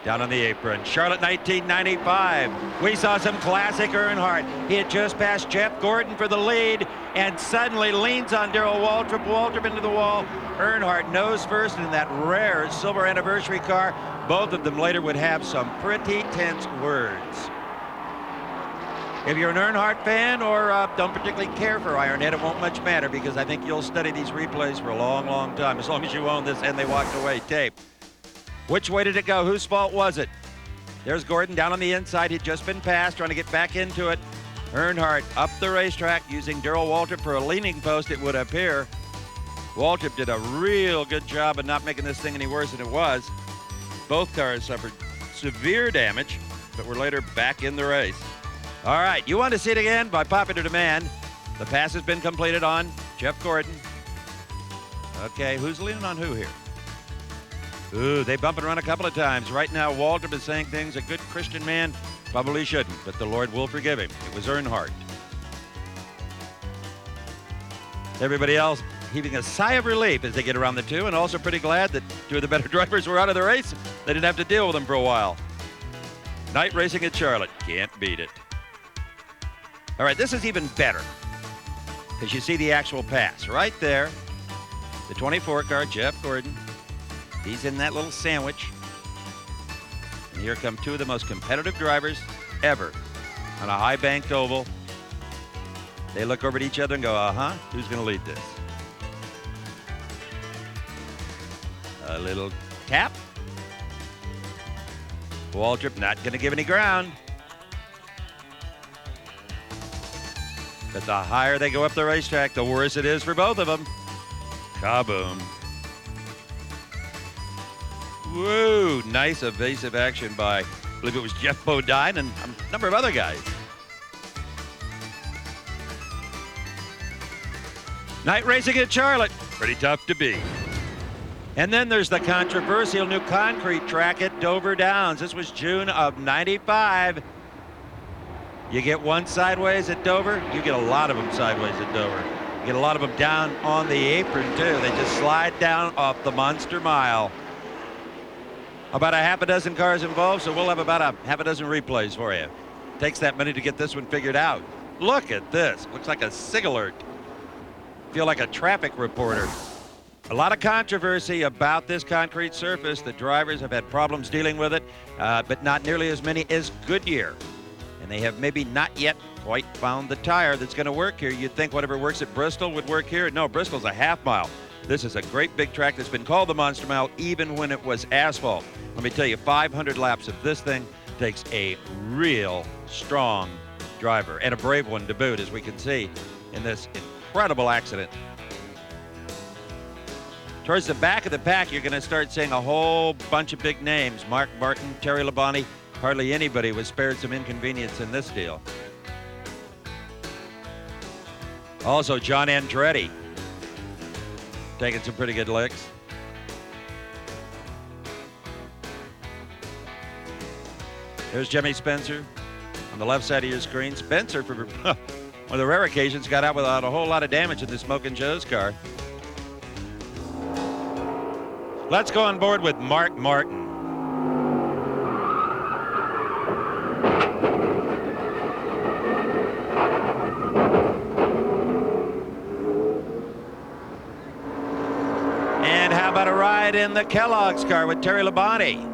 down on the apron. Charlotte 1995. We saw some classic Earnhardt. He had just passed Jeff Gordon for the lead and suddenly leans on Darrell Waltrip. Waltrip into the wall. Earnhardt nose first in that rare silver anniversary car. Both of them later would have some pretty tense words. If you're an Earnhardt fan or don't particularly care for Ironhead, it won't much matter, because I think you'll study these replays for a long, long time, as long as you own this and they walked away tape. Which way did it go? Whose fault was it? There's Gordon down on the inside. He'd just been passed, trying to get back into it. Earnhardt up the racetrack using Darrell Waltrip for a leaning post, it would appear. Waltrip did a real good job of not making this thing any worse than it was. Both cars suffered severe damage, but were later back in the race. All right, you want to see it again? By popular demand. The pass has been completed on Jeff Gordon. Okay, who's leaning on who here? Ooh, they bump it around a couple of times. Right now, Waltrip is saying things a good Christian man probably shouldn't, but the Lord will forgive him. It was Earnhardt. Everybody else heaving a sigh of relief as they get around the two, and also pretty glad that two of the better drivers were out of the race. They didn't have to deal with them for a while. Night racing at Charlotte. Can't beat it. All right, this is even better, because you see the actual pass right there. The 24 car, Jeff Gordon. He's in that little sandwich. And here come two of the most competitive drivers ever on a high-banked oval. They look over at each other and go, who's going to lead this? A little tap. Waltrip not going to give any ground. But the higher they go up the racetrack, the worse it is for both of them. Kaboom. Whoa, nice evasive action by, I believe it was Jeff Bodine and a number of other guys. Night racing at Charlotte, pretty tough to beat. And then there's the controversial new concrete track at Dover Downs. This was June of '95. You get one sideways at Dover, you get a lot of them sideways at Dover. You get a lot of them down on the apron too. They just slide down off the Monster Mile. About a half a dozen cars involved, so we'll have about a half a dozen replays for you. Takes that many to get this one figured out. Look at this. Looks like a SIG alert. Feel like a traffic reporter. A lot of controversy about this concrete surface. The drivers have had problems dealing with it, but not nearly as many as Goodyear. And they have maybe not yet quite found the tire that's going to work here. You'd think whatever works at Bristol would work here. No, Bristol's a half mile. This is a great big track that's been called the Monster Mile even when it was asphalt. Let me tell you, 500 laps of this thing takes a real strong driver, and a brave one to boot, as we can see in this incredible accident. Towards the back of the pack, you're going to start seeing a whole bunch of big names. Mark Martin, Terry Labonte. Hardly anybody was spared some inconvenience in this deal. Also, John Andretti taking some pretty good licks. There's Jimmy Spencer on the left side of your screen. Spencer, for one of the rare occasions, got out without a whole lot of damage in the Smokin' Joe's car. Let's go on board with Mark Martin. And how about a ride in the Kellogg's car with Terry Labonte?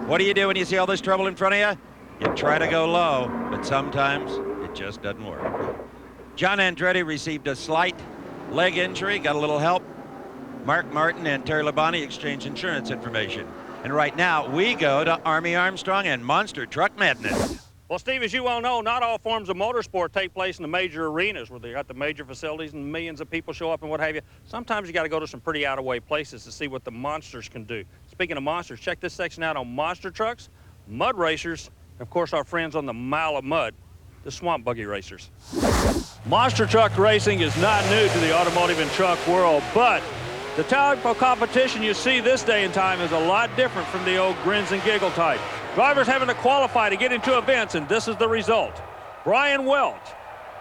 What do you do when you see all this trouble in front of you? You try to go low, but sometimes it just doesn't work. John Andretti received a slight leg injury, got a little help. Mark Martin and Terry Labonte exchange insurance information. And right now, we go to Army Armstrong and Monster Truck Madness. Well, Steve, as you well know, not all forms of motorsport take place in the major arenas where they got the major facilities and millions of people show up and what have you. Sometimes you got to go to some pretty out-of-way places to see what the monsters can do. Speaking of monsters, check this section out on monster trucks, mud racers, and of course our friends on the Mile of Mud, the Swamp Buggy Racers. Monster truck racing is not new to the automotive and truck world, but the type of competition you see this day and time is a lot different from the old grins and giggle type. Drivers having to qualify to get into events, and this is the result. Brian Welch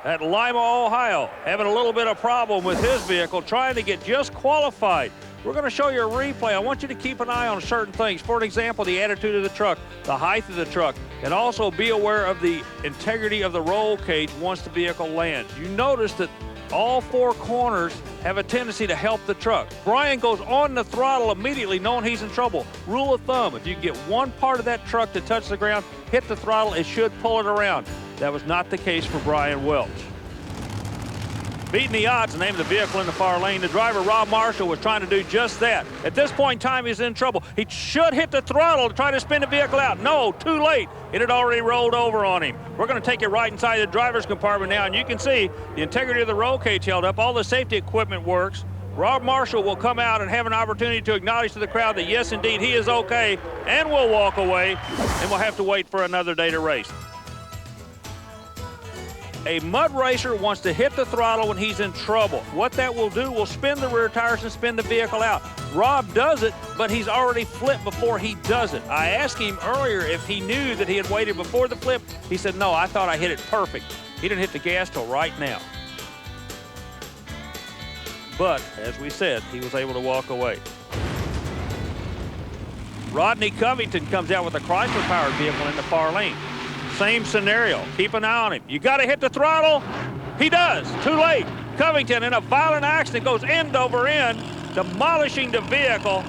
at Lima, Ohio, having a little bit of problem with his vehicle, trying to get just qualified. We're going to show you a replay. I want you to keep an eye on certain things. For example, the attitude of the truck, the height of the truck, and also be aware of the integrity of the roll cage once the vehicle lands. You notice that all four corners have a tendency to help the truck. Brian goes on the throttle immediately knowing he's in trouble. Rule of thumb, if you get one part of that truck to touch the ground, hit the throttle, it should pull it around. That was not the case for Brian Welch. Beating the odds, the name of the vehicle in the far lane, the driver, Rob Marshall, was trying to do just that. At this point in time, he's in trouble. He should hit the throttle to try to spin the vehicle out. No, too late. It had already rolled over on him. We're going to take it right inside the driver's compartment now, and you can see the integrity of the roll cage held up. All the safety equipment works. Rob Marshall will come out and have an opportunity to acknowledge to the crowd that, yes, indeed, he is okay, and will walk away, and we'll have to wait for another day to race. A mud racer wants to hit the throttle when he's in trouble. What that will do will spin the rear tires and spin the vehicle out. Rob does it, but he's already flipped before he does it. I asked him earlier if he knew that he had waited before the flip. He said, no, I thought I hit it perfect. He didn't hit the gas till right now. But, as we said, he was able to walk away. Rodney Covington comes out with a Chrysler-powered vehicle in the far lane. Same scenario. Keep an eye on him. You got to hit the throttle. He does. Too late. Covington, in a violent accident, goes end over end, demolishing the vehicle.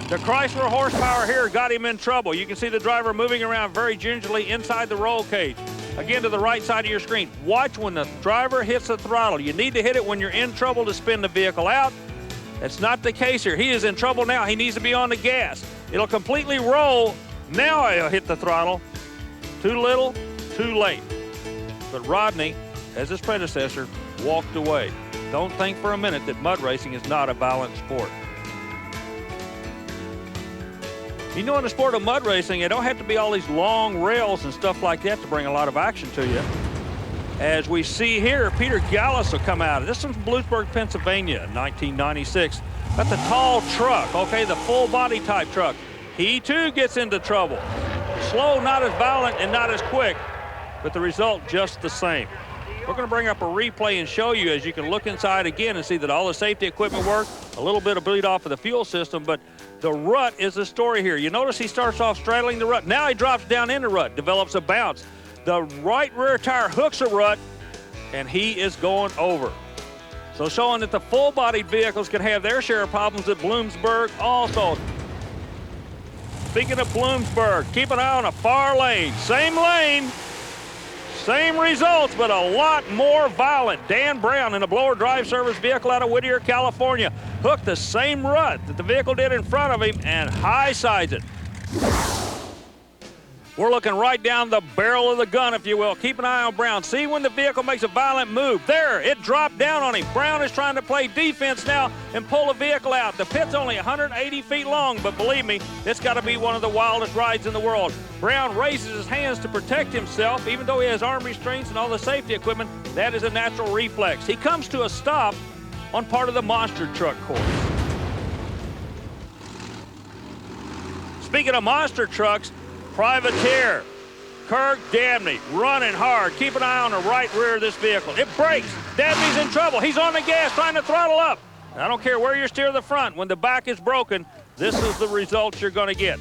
The Chrysler horsepower here got him in trouble. You can see the driver moving around very gingerly inside the roll cage. Again, to the right side of your screen. Watch when the driver hits the throttle. You need to hit it when you're in trouble to spin the vehicle out. That's not the case here. He is in trouble now. He needs to be on the gas. It'll completely roll. Now he'll hit the throttle. Too little, too late. But Rodney, as his predecessor, walked away. Don't think for a minute that mud racing is not a violent sport. You know, in the sport of mud racing, it don't have to be all these long rails and stuff like that to bring a lot of action to you. As we see here, Peter Gallus will come out. This is from Bluesburg, Pennsylvania, 1996. Got the tall truck, okay, the full body type truck. He too gets into trouble. Slow, not as violent and not as quick, but the result just the same. We're going to bring up a replay and show you, as you can look inside again and see that all the safety equipment works, a little bit of bleed off of the fuel system, but the rut is the story here. You notice he starts off straddling the rut. Now he drops down in the rut, develops a bounce. The right rear tire hooks a rut, and he is going over. So showing that the full-bodied vehicles can have their share of problems at Bloomsburg also. Speaking of Bloomsburg, keep an eye on a far lane. Same results, but a lot more violent. Dan Brown in a blower drive service vehicle out of Whittier, California, hooked the same rut that the vehicle did in front of him and high-sides it. We're looking right down the barrel of the gun, if you will. Keep an eye on Brown. See when the vehicle makes a violent move. There, it dropped down on him. Brown is trying to play defense now and pull the vehicle out. The pit's only 180 feet long, but believe me, it's got to be one of the wildest rides in the world. Brown raises his hands to protect himself. Even though he has arm restraints and all the safety equipment, that is a natural reflex. He comes to a stop on part of the monster truck course. Speaking of monster trucks, privateer Kirk Dabney running hard. Keep an eye on the right rear of this vehicle. It brakes. Dabney's in trouble. He's on the gas trying to throttle up. I don't care where you steer the front. When the back is broken, this is the result you're going to get.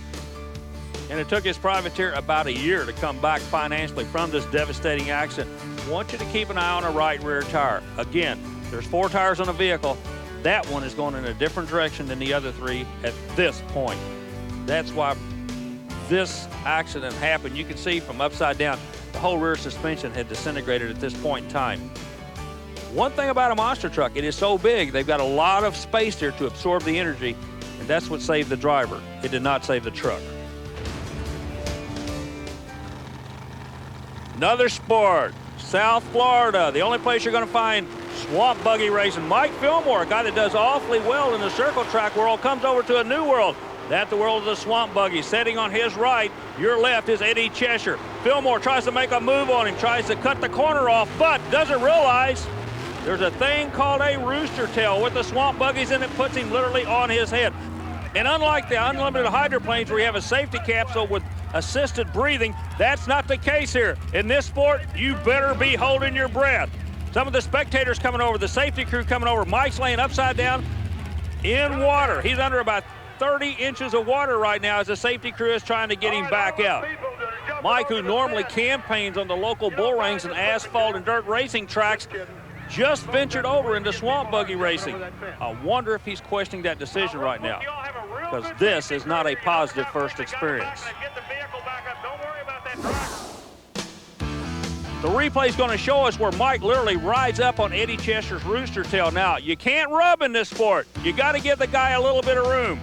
And it took his privateer about a year to come back financially from this devastating accident. I want you to keep an eye on the right rear tire. Again, there's 4 tires on the vehicle. That one is going in a different direction than the other 3 at this point. That's why this accident happened. You can see from upside down, the whole rear suspension had disintegrated at this point in time. One thing about a monster truck, it is so big, they've got a lot of space there to absorb the energy, and that's what saved the driver. It did not save the truck. Another sport, South Florida, the only place you're going to find swamp buggy racing. Mike Fillmore, a guy that does awfully well in the circle track world, comes over to a new world. That's the world of the swamp buggy. Sitting on his right, your left is Eddie Cheshire. Fillmore tries to make a move on him, tries to cut the corner off, but doesn't realize there's a thing called a rooster tail with the swamp buggies in it, puts him literally on his head. And unlike the unlimited hydroplanes where you have a safety capsule with assisted breathing, that's not the case here. In this sport, you better be holding your breath. Some of the spectators coming over, the safety crew coming over, Mike's laying upside down in water. He's under about 30 inches of water right now as the safety crew is trying to get him back out. Mike, who normally campaigns on the local bull rings and asphalt and dirt racing tracks, just ventured over into swamp buggy racing. I wonder if he's questioning that decision right now, because this is not a positive first experience. The replay is going to show us where Mike literally rides up on Eddie Cheshire's rooster tail. Now, you can't rub in this sport. You got to give the guy a little bit of room.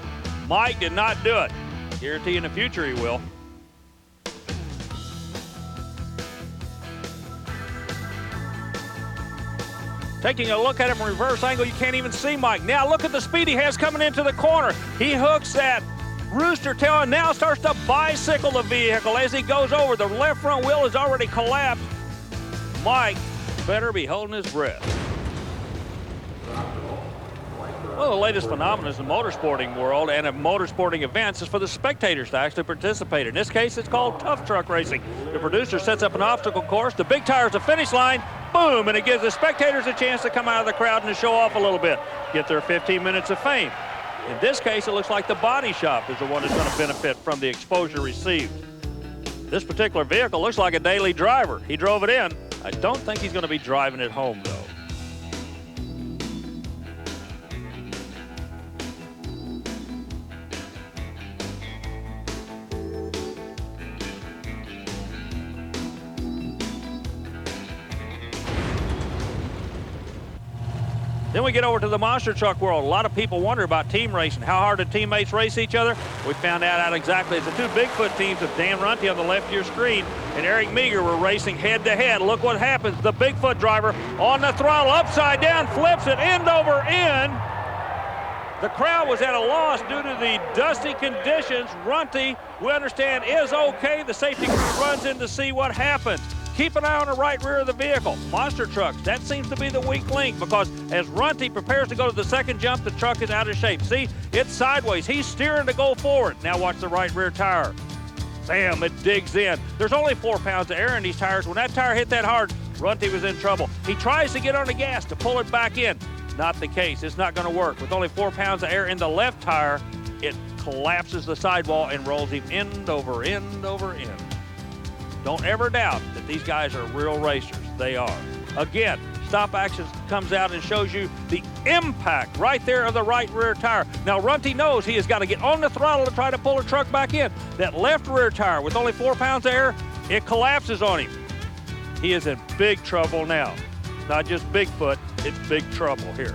Mike did not do it. Guarantee in the future he will. Taking a look at him from reverse angle, you can't even see Mike. Now look at the speed he has coming into the corner. He hooks that rooster tail and now starts to bicycle the vehicle as he goes over. The left front wheel is already collapsed. Mike better be holding his breath. One of the latest phenomena in the motorsporting world and of motorsporting events is for the spectators to actually participate. In this case, it's called tough truck racing. The producer sets up an obstacle course. The big tire's the finish line. Boom, and it gives the spectators a chance to come out of the crowd and to show off a little bit, get their 15 minutes of fame. In this case, it looks like the body shop is the one that's going to benefit from the exposure received. This particular vehicle looks like a daily driver. He drove it in. I don't think he's going to be driving it home, though. Then we get over to the monster truck world. A lot of people wonder about team racing. How hard do teammates race each other? We found out exactly. It's the 2 Bigfoot teams of Dan Runte on the left of your screen and Eric Meager were racing head to head. Look what happens. The Bigfoot driver on the throttle, upside down, flips it end over end. The crowd was at a loss due to the dusty conditions. Runte, we understand, is okay. The safety crew runs in to see what happens. Keep an eye on the right rear of the vehicle. Monster trucks, that seems to be the weak link because as Runte prepares to go to the second jump, the truck is out of shape. See, it's sideways. He's steering to go forward. Now watch the right rear tire. Bam, it digs in. There's only 4 pounds of air in these tires. When that tire hit that hard, Runte was in trouble. He tries to get on the gas to pull it back in. Not the case. It's not going to work. With only 4 pounds of air in the left tire, it collapses the sidewall and rolls him end over end over end. Don't ever doubt that these guys are real racers. They are. Again, Stop Action comes out and shows you the impact right there of the right rear tire. Now, Runte knows he has got to get on the throttle to try to pull the truck back in. That left rear tire, with only 4 pounds of air, it collapses on him. He is in big trouble now. Not just Bigfoot, it's big trouble here.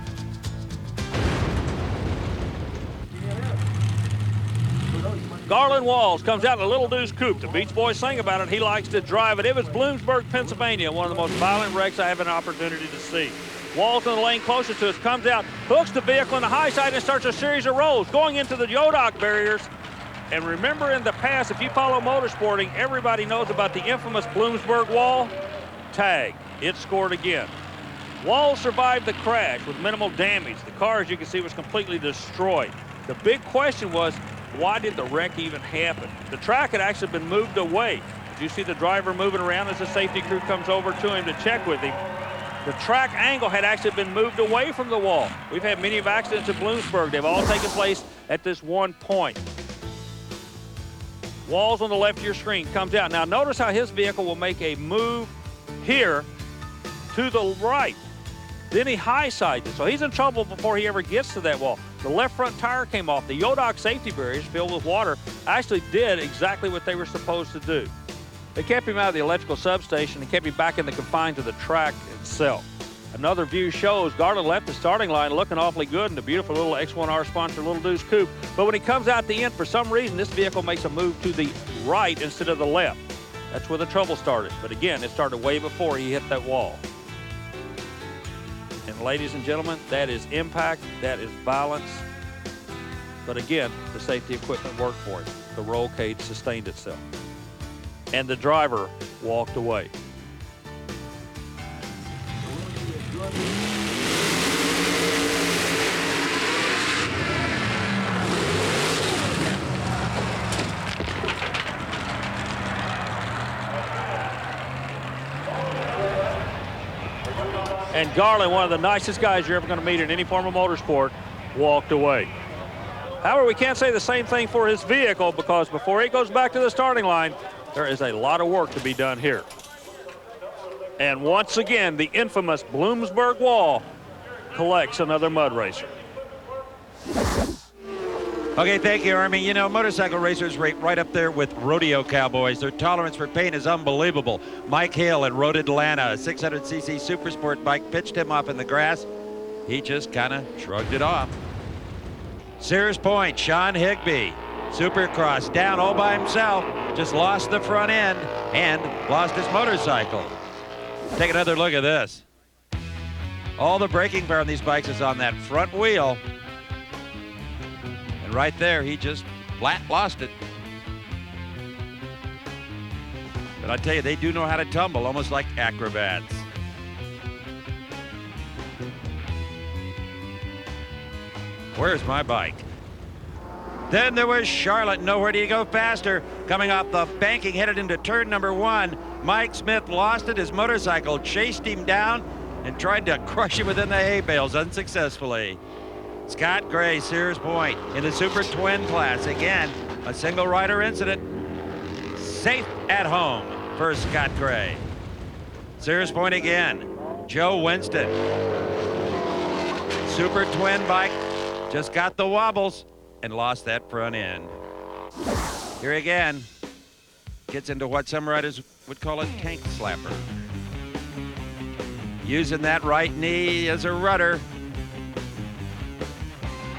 Garland Walls comes out in a Little Deuce Coupe. The Beach Boys sang about it. He likes to drive it. It was Bloomsburg, Pennsylvania, one of the most violent wrecks I have an opportunity to see. Walls in the lane closest to us, comes out, hooks the vehicle in the high side and starts a series of rolls, going into the Yodoc barriers. And remember in the past, if you follow motorsporting, everybody knows about the infamous Bloomsburg wall. Tag, it scored again. Walls survived the crash with minimal damage. The car, as you can see, was completely destroyed. The big question was, why did the wreck even happen? The track had actually been moved away. Did you see the driver moving around as the safety crew comes over to him to check with him? The track angle had actually been moved away from the wall. We've had many of accidents in Bloomsburg. They've all taken place at this one point. Walls on the left of your screen comes out. Now notice how his vehicle will make a move here to the right. Then he high sides it. So he's in trouble before he ever gets to that wall. The left front tire came off. The Yodoc safety barriers filled with water actually did exactly what they were supposed to do. They kept him out of the electrical substation and kept him back in the confines of the track itself. Another view shows Garland left the starting line looking awfully good in the beautiful little X1R sponsored Little Deuce Coupe. But when he comes out the end, for some reason, this vehicle makes a move to the right instead of the left. That's where the trouble started. But again, it started way before he hit that wall. And ladies and gentlemen, that is impact, that is violence. But again, the safety equipment worked for him. The roll cage sustained itself. And the driver walked away. And Garland, one of the nicest guys you're ever going to meet in any form of motorsport, walked away. However, we can't say the same thing for his vehicle, because before he goes back to the starting line, there is a lot of work to be done here. And once again, the infamous Bloomsburg wall collects another mud racer. Okay, thank you, Army. You know, motorcycle racers rate right up there with rodeo cowboys. Their tolerance for pain is unbelievable. Mike Hale at Road Atlanta, a 600cc super sport bike, pitched him off in the grass. He just kind of shrugged it off. Sears Point, Sean Higby, Supercross, down all by himself, just lost the front end and lost his motorcycle. Take another look at this. All the braking power on these bikes is on that front wheel. And right there, he just flat lost it. But I tell you, they do know how to tumble, almost like acrobats. Where's my bike? Then there was Charlotte, nowhere to go faster. Coming off the banking, headed into turn number 1. Mike Smith lost it. His motorcycle chased him down and tried to crush him within the hay bales unsuccessfully. Scott Gray, Sears Point, in the Super Twin class. Again, a single rider incident. Safe at home for Scott Gray. Sears Point again. Joe Winston. Super Twin bike. Just got the wobbles and lost that front end. Here again, gets into what some riders would call a tank slapper. Using that right knee as a rudder.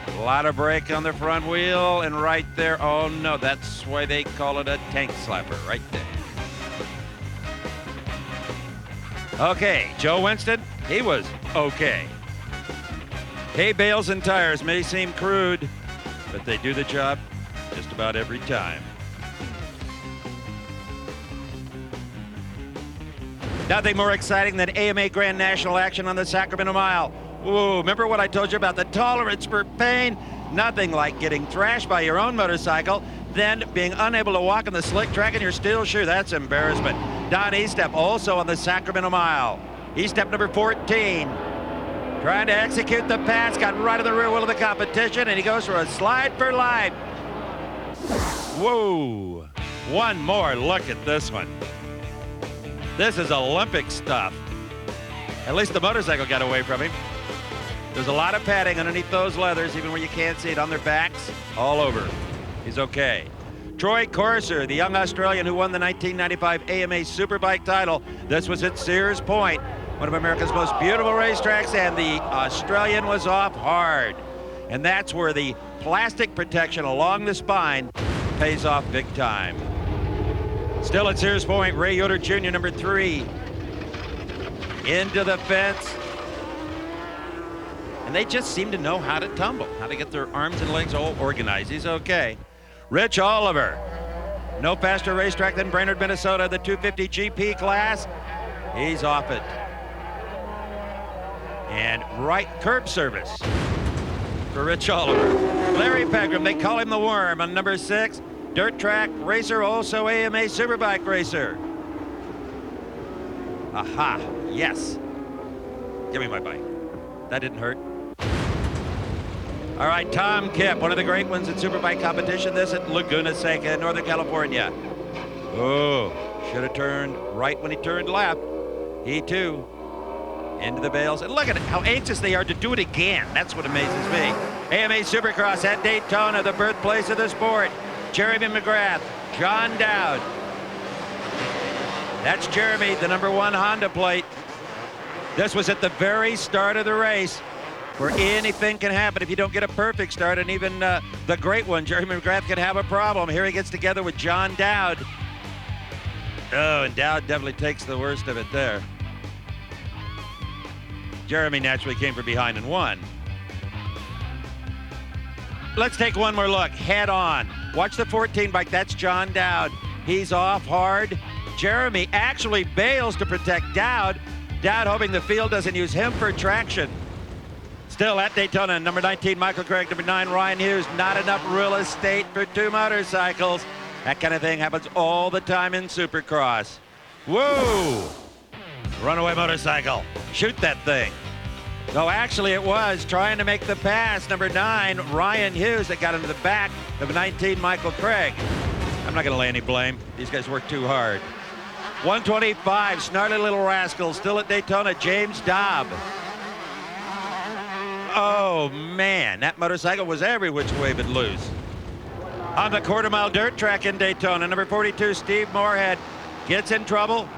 A lot of brake on the front wheel, and right there, oh no, that's why they call it a tank slapper, right there. Okay, Joe Winston, he was okay. Hay bales and tires may seem crude, but they do the job just about every time. Nothing more exciting than AMA Grand National action on the Sacramento Mile. Ooh, remember what I told you about the tolerance for pain? Nothing like getting thrashed by your own motorcycle, then being unable to walk on the slick track in your steel shoe. That's embarrassment. Don Estep also on the Sacramento Mile. Estep number 14. Trying to execute the pass, got right in the rear wheel of the competition, and he goes for a slide for life. Whoa, one more look at this one. This is Olympic stuff. At least the motorcycle got away from him. There's a lot of padding underneath those leathers, even where you can't see it, on their backs, all over. He's okay. Troy Corser, the young Australian who won the 1995 AMA Superbike title. This was at Sears Point, one of America's most beautiful racetracks, and the Australian was off hard. And that's where the plastic protection along the spine pays off big time. Still at Sears Point, Ray Yoder Jr., number 3. Into the fence. And they just seem to know how to tumble, how to get their arms and legs all organized. He's okay. Rich Oliver, no faster racetrack than Brainerd, Minnesota, the 250 GP class. He's off it. And right curb service for Rich Oliver. Larry Pegram, they call him the Worm on number 6. Dirt track racer, also AMA Superbike racer. Aha, yes. Give me my bike. That didn't hurt. All right, Tom Kipp, one of the great ones in Superbike competition. This at Laguna Seca, Northern California. Oh, should have turned right when he turned left. He too, into the bales. And look at it, how anxious they are to do it again. That's what amazes me. AMA Supercross at Daytona, the birthplace of the sport. Jeremy McGrath, John Dowd. That's Jeremy, the number 1 Honda plate. This was at the very start of the race, where anything can happen if you don't get a perfect start, and even the great one, Jeremy McGrath, can have a problem. Here he gets together with John Dowd. Oh, and Dowd definitely takes the worst of it there. Jeremy naturally came from behind and won. Let's take one more look, head on. Watch the 14 bike, that's John Dowd. He's off hard. Jeremy actually bails to protect Dowd. Dowd hoping the field doesn't use him for traction. Still at Daytona, number 19, Michael Craig, number 9, Ryan Hughes. Not enough real estate for 2 motorcycles. That kind of thing happens all the time in Supercross. Whoa! Runaway motorcycle. Shoot that thing. No, actually it was trying to make the pass. Number 9, Ryan Hughes, that got into the back of 19, Michael Craig. I'm not going to lay any blame. These guys work too hard. 125, snarly little rascal, still at Daytona, James Dobb. Oh, man, that motorcycle was every which way but loose. On the quarter-mile dirt track in Daytona, number 42, Steve Moorhead, gets in trouble,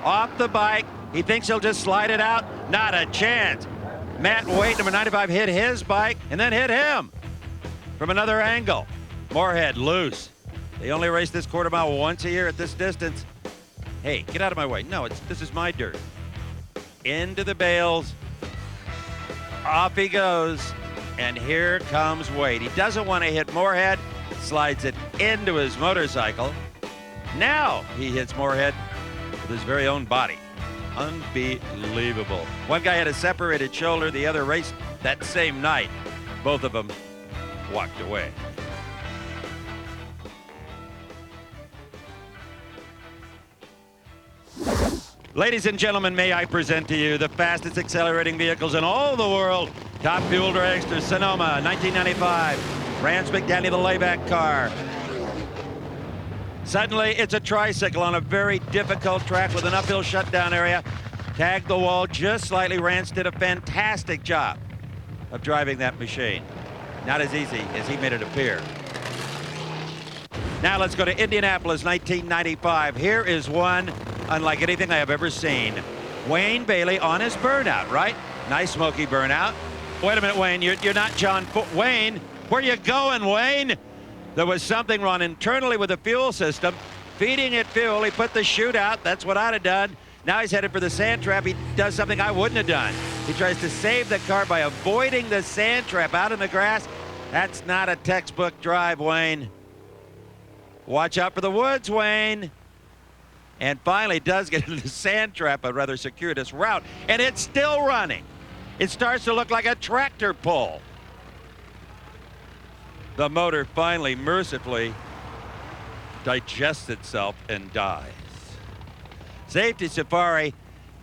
off the bike. He thinks he'll just slide it out. Not a chance. Matt Waite, number 95, hit his bike and then hit him from another angle. Moorhead loose. They only race this quarter mile once a year at this distance. Hey, get out of my way. No, this is my dirt. Into the bales. Off he goes. And here comes Waite. He doesn't want to hit Moorhead. Slides it into his motorcycle. Now he hits Moorhead with his very own body. Unbelievable. One guy had a separated shoulder. The other raced that same night. Both of them walked away. Ladies and gentlemen, may I present to you the fastest accelerating vehicles in all the world. Top fuel dragster, Sonoma, 1995. Rance McDaniel, the layback car. Suddenly, it's a tricycle on a very difficult track with an uphill shutdown area. Tagged the wall just slightly. Rance did a fantastic job of driving that machine. Not as easy as he made it appear. Now let's go to Indianapolis, 1995. Here is one unlike anything I have ever seen. Wayne Bailey on his burnout, right? Nice smoky burnout. Wait a minute, Wayne, you're not John Wayne, where you going, Wayne? There was something wrong internally with the fuel system. Feeding it fuel, he put the chute out. That's what I'd have done. Now he's headed for the sand trap. He does something I wouldn't have done. He tries to save the car by avoiding the sand trap out in the grass. That's not a textbook drive, Wayne. Watch out for the woods, Wayne. And finally does get into the sand trap, a rather circuitous route, and it's still running. It starts to look like a tractor pull. The motor finally, mercifully, digests itself and dies. Safety Safari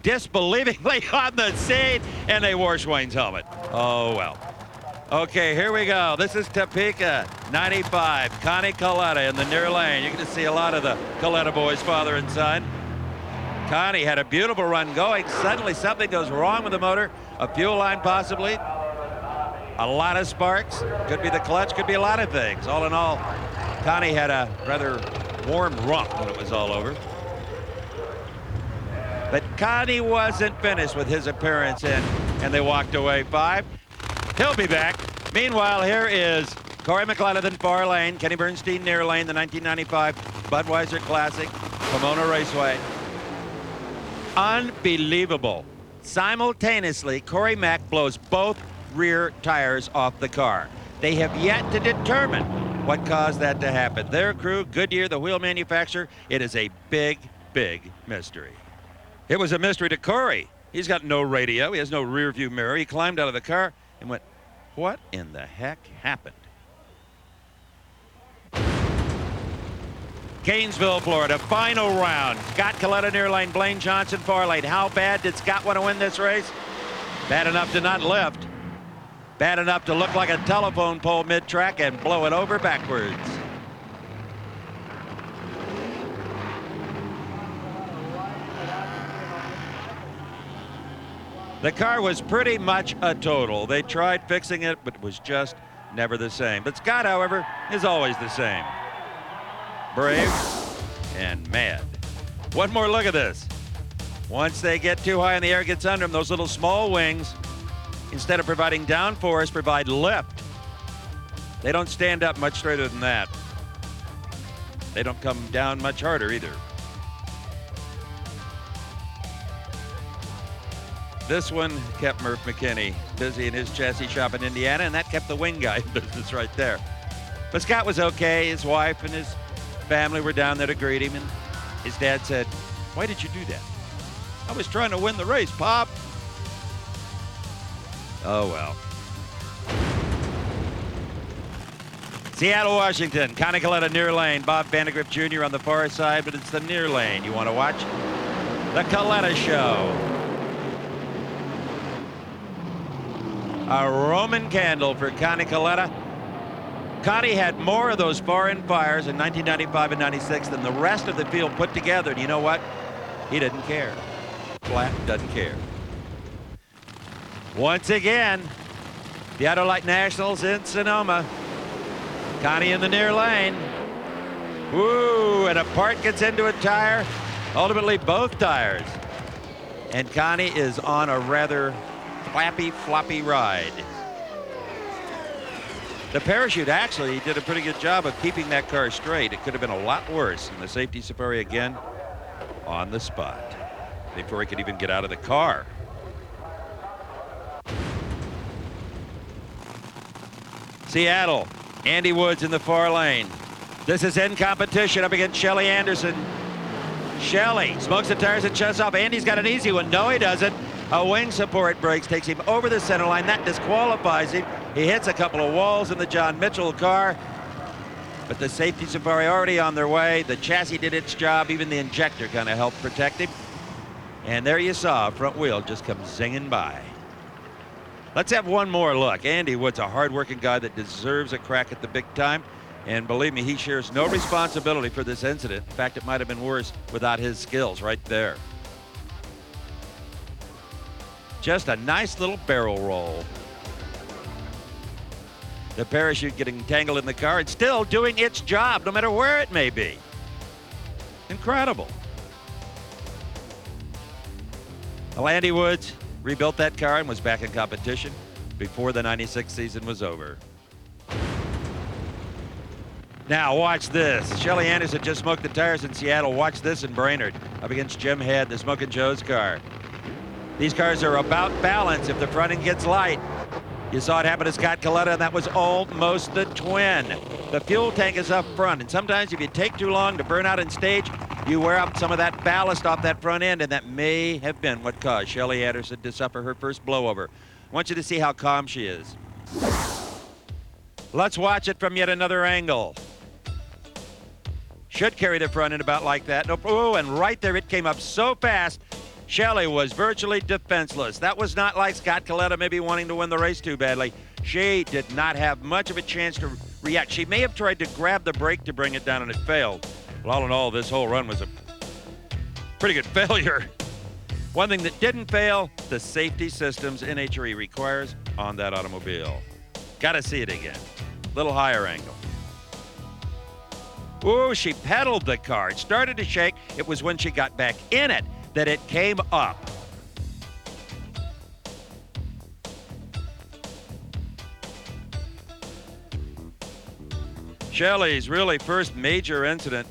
disbelievingly on the scene, and they wore Wayne's helmet. Oh, well. Okay, here we go. This is Topeka, 95. Connie Coletta in the near lane. You're going to see a lot of the Coletta boys, father and son. Connie had a beautiful run going. Suddenly something goes wrong with the motor. A fuel line possibly. A lot of sparks. Could be the clutch, could be a lot of things. All in all, Connie had a rather warm rump when it was all over. But Connie wasn't finished with his appearance in, and they walked away 5. He'll be back. Meanwhile, here is Corey McLeod, far lane, Kenny Bernstein near lane, the 1995 Budweiser Classic, Pomona Raceway. Unbelievable. Simultaneously, Corey Mack blows both rear tires off the car. They have yet to determine what caused that to happen. Their crew, Goodyear, the wheel manufacturer, it is a big, big mystery. It was a mystery to Corey. He's got no radio. He has no rear view mirror. He climbed out of the car and went, what in the heck happened? Gainesville, Florida, final round. Scott Coletta near lane, Blaine Johnson far lane. How bad did Scott want to win this race? Bad enough to not lift. Bad enough to look like a telephone pole mid-track and blow it over backwards. The car was pretty much a total. They tried fixing it, but it was just never the same. But Scott, however, is always the same. Brave and mad. One more look at this. Once they get too high in the air, gets under them, those little small wings, instead of providing downforce, provide lift. They don't stand up much straighter than that. They don't come down much harder either. This one kept Murph McKinney busy in his chassis shop in Indiana, and that kept the wing guy in business right there. But Scott was okay. His wife and his family were down there to greet him, and his dad said, "Why did you do that?" "I was trying to win the race, Pop." Oh, well. Seattle, Washington, Connie Coletta near lane. Bob Vandegrift Jr. on the far side, but it's the near lane. You want to watch the Coletta Show. A Roman candle for Connie Coletta. Connie had more of those far-end fires in 1995 and 96 than the rest of the field put together. And you know what? He didn't care. Flat doesn't care. Once again, the Autolite Nationals in Sonoma. Connie in the near lane. Woo, and a part gets into a tire. Ultimately, both tires. And Connie is on a rather flappy, floppy ride. The parachute actually did a pretty good job of keeping that car straight. It could have been a lot worse. And the safety safari again on the spot before he could even get out of the car. Seattle, Andy Woods in the far lane. This is in competition up against Shelly Anderson. Shelly smokes the tires and shuts off. Andy's got an easy one. No, he doesn't. A wing support breaks, takes him over the center line. That disqualifies him. He hits a couple of walls in the John Mitchell car. But the safety safari already on their way. The chassis did its job. Even the injector kind of helped protect him. And there you saw, front wheel just comes zinging by. Let's have one more look. Andy Wood's a hard-working guy that deserves a crack at the big time. And believe me, he shares no responsibility for this incident. In fact, it might have been worse without his skills right there. Just a nice little barrel roll. The parachute getting tangled in the car and still doing its job, no matter where it may be. Incredible. Well, Andy Woods rebuilt that car and was back in competition before the 96 season was over. Now watch this. Shelly Anderson just smoked the tires in Seattle. Watch this in Brainerd up against Jim Head, the Smokin' Joe's car. These cars are about balance if the front end gets light. You saw it happen to Scott Coletta, and that was almost the twin. The fuel tank is up front, and sometimes if you take too long to burn out in stage, you wear up some of that ballast off that front end, and that may have been what caused Shelly Anderson to suffer her first blowover. I want you to see how calm she is. Let's watch it from yet another angle. Should carry the front end about like that. Nope. Oh, and right there it came up so fast, Shelly was virtually defenseless. That was not like Scott Coletta maybe wanting to win the race too badly. She did not have much of a chance to react. She may have tried to grab the brake to bring it down, and it failed. Well, all in all, this whole run was a pretty good failure. One thing that didn't fail, the safety systems NHRE requires on that automobile. Got to see it again. Little higher angle. Ooh, she pedaled the car. It started to shake. It was when she got back in it that it came up. Shelly's really first major incident.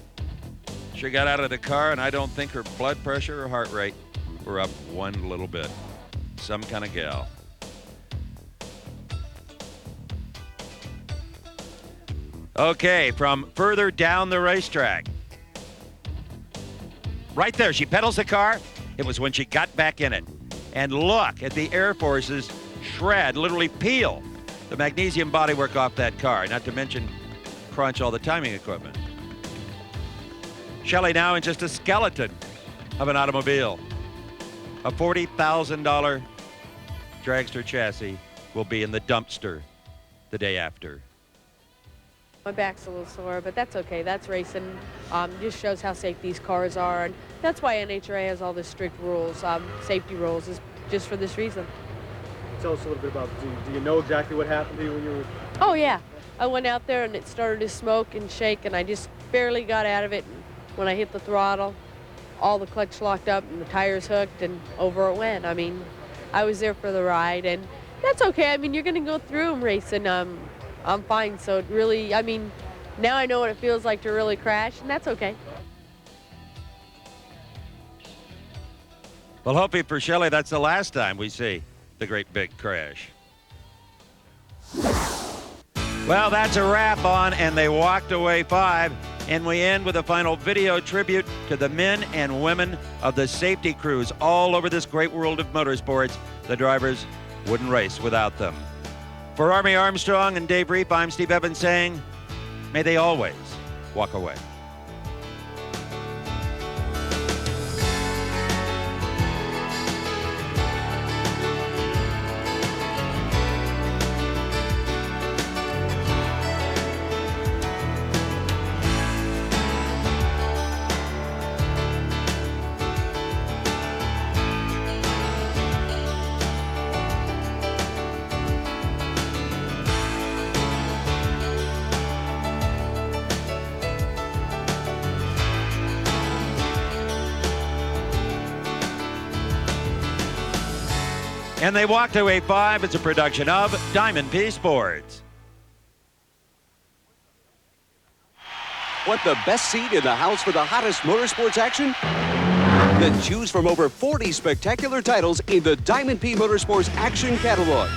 She got out of the car, and I don't think her blood pressure or heart rate were up one little bit. Some kind of gal. Okay, from further down the racetrack. Right there, she pedals the car. It was when she got back in it. And look at the Air Force's shred, literally peel the magnesium bodywork off that car, not to mention crunch all the timing equipment. Shelley now in just a skeleton of an automobile. A $40,000 dragster chassis will be in the dumpster the day after. My back's a little sore, but that's okay. That's racing. Just shows how safe these cars are, and that's why NHRA has all the strict rules, safety rules, is just for this reason. Tell us a little bit about, do you know exactly what happened to you when you were... Oh, yeah. I went out there, and it started to smoke and shake, and I just barely got out of it. And when I hit the throttle, all the clutch locked up, and the tires hooked, and over it went. I mean, I was there for the ride, and that's okay. I mean, you're going to go through them racing. I'm fine, so it really, I mean, now I know what it feels like to really crash, and that's okay. Well, hopefully for Shelley, that's the last time we see the great big crash. Well, that's a wrap on And They Walked Away 5. And we end with a final video tribute to the men and women of the safety crews all over this great world of motorsports. The drivers wouldn't race without them. For Army Armstrong and Dave Reef, I'm Steve Evans saying, may they always walk away. And They Walked Away 5 is a production of Diamond P Sports. Want the best seat in the house for the hottest motorsports action? Then choose from over 40 spectacular titles in the Diamond P Motorsports Action Catalog.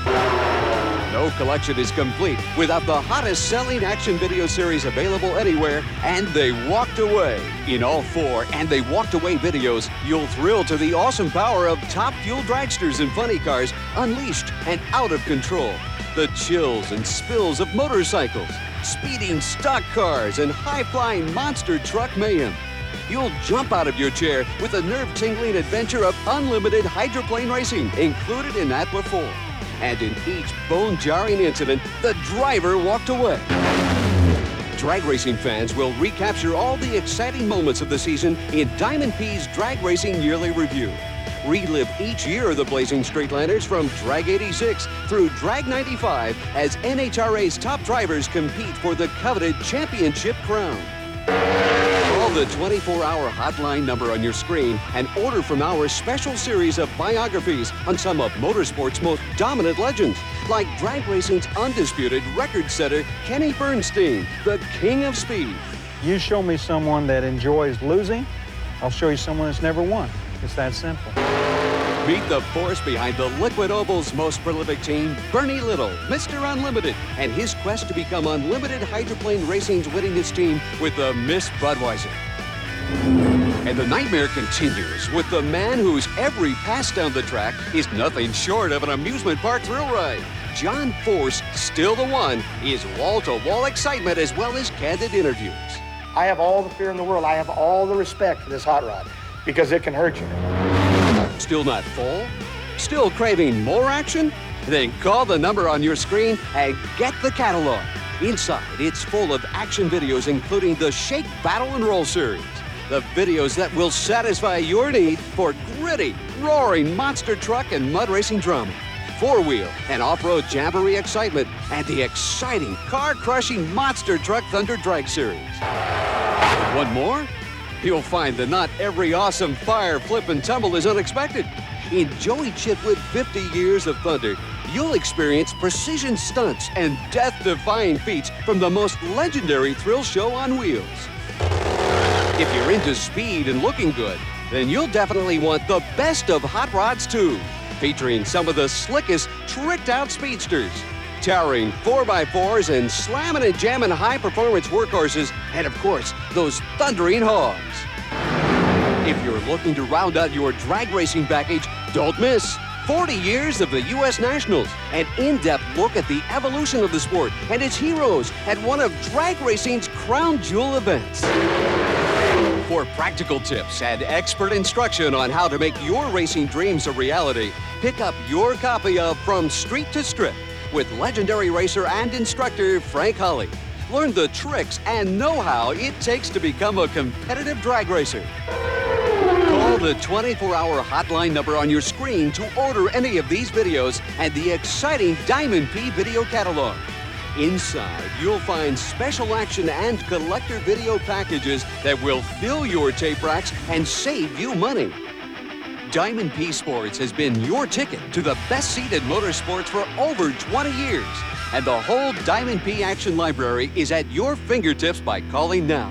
No collection is complete without the hottest selling action video series available anywhere, And They Walked Away. In all 4 And They Walked Away videos, you'll thrill to the awesome power of top fuel dragsters and funny cars unleashed and out of control. The chills and spills of motorcycles, speeding stock cars, and high-flying monster truck mayhem. You'll jump out of your chair with the nerve-tingling adventure of unlimited hydroplane racing included in that before. And in each bone-jarring incident, the driver walked away. Drag racing fans will recapture all the exciting moments of the season in Diamond P's Drag Racing Yearly Review. Relive each year of the Blazing Straightliners from Drag 86 through Drag 95 as NHRA's top drivers compete for the coveted championship crown. Call the 24-hour hotline number on your screen and order from our special series of biographies on some of motorsport's most dominant legends, like drag racing's undisputed record setter, Kenny Bernstein, the king of speed. You show me someone that enjoys losing, I'll show you someone that's never won. It's that simple. Meet the force behind the Liquid Oval's most prolific team, Bernie Little, Mr. Unlimited, and his quest to become Unlimited Hydroplane Racing's winningest team with the Miss Budweiser. And the nightmare continues with the man whose every pass down the track is nothing short of an amusement park thrill ride. John Force, still the one, is wall-to-wall excitement as well as candid interviews. I have all the fear in the world. I have all the respect for this hot rod because it can hurt you. Still not full? Still craving more action? Then call the number on your screen and get the catalog. Inside, it's full of action videos including the Shake, Battle, and Roll series. The videos that will satisfy your need for gritty, roaring monster truck and mud racing drama, four-wheel and off-road jamboree excitement, and the exciting car-crushing monster truck Thunder Drag series. Want more? You'll find that not every awesome fire, flip, and tumble is unexpected. In Joey Chitwood 50 Years of Thunder, you'll experience precision stunts and death-defying feats from the most legendary thrill show on wheels. If you're into speed and looking good, then you'll definitely want the best of Hot Rods 2, featuring some of the slickest, tricked-out speedsters, towering 4x4s and slamming and jamming high-performance workhorses, and of course, those thundering hogs. If you're looking to round out your drag racing package, don't miss 40 years of the U.S. Nationals, an in-depth look at the evolution of the sport and its heroes at one of drag racing's crown jewel events. For practical tips and expert instruction on how to make your racing dreams a reality, pick up your copy of From Street to Strip with legendary racer and instructor Frank Holly. Learn the tricks and know-how it takes to become a competitive drag racer. Call the 24-hour hotline number on your screen to order any of these videos and the exciting Diamond P video catalog. Inside, you'll find special action and collector video packages that will fill your tape racks and save you money. Diamond P Sports has been your ticket to the best seat in motorsports for over 20 years. And the whole Diamond P Action Library is at your fingertips by calling now.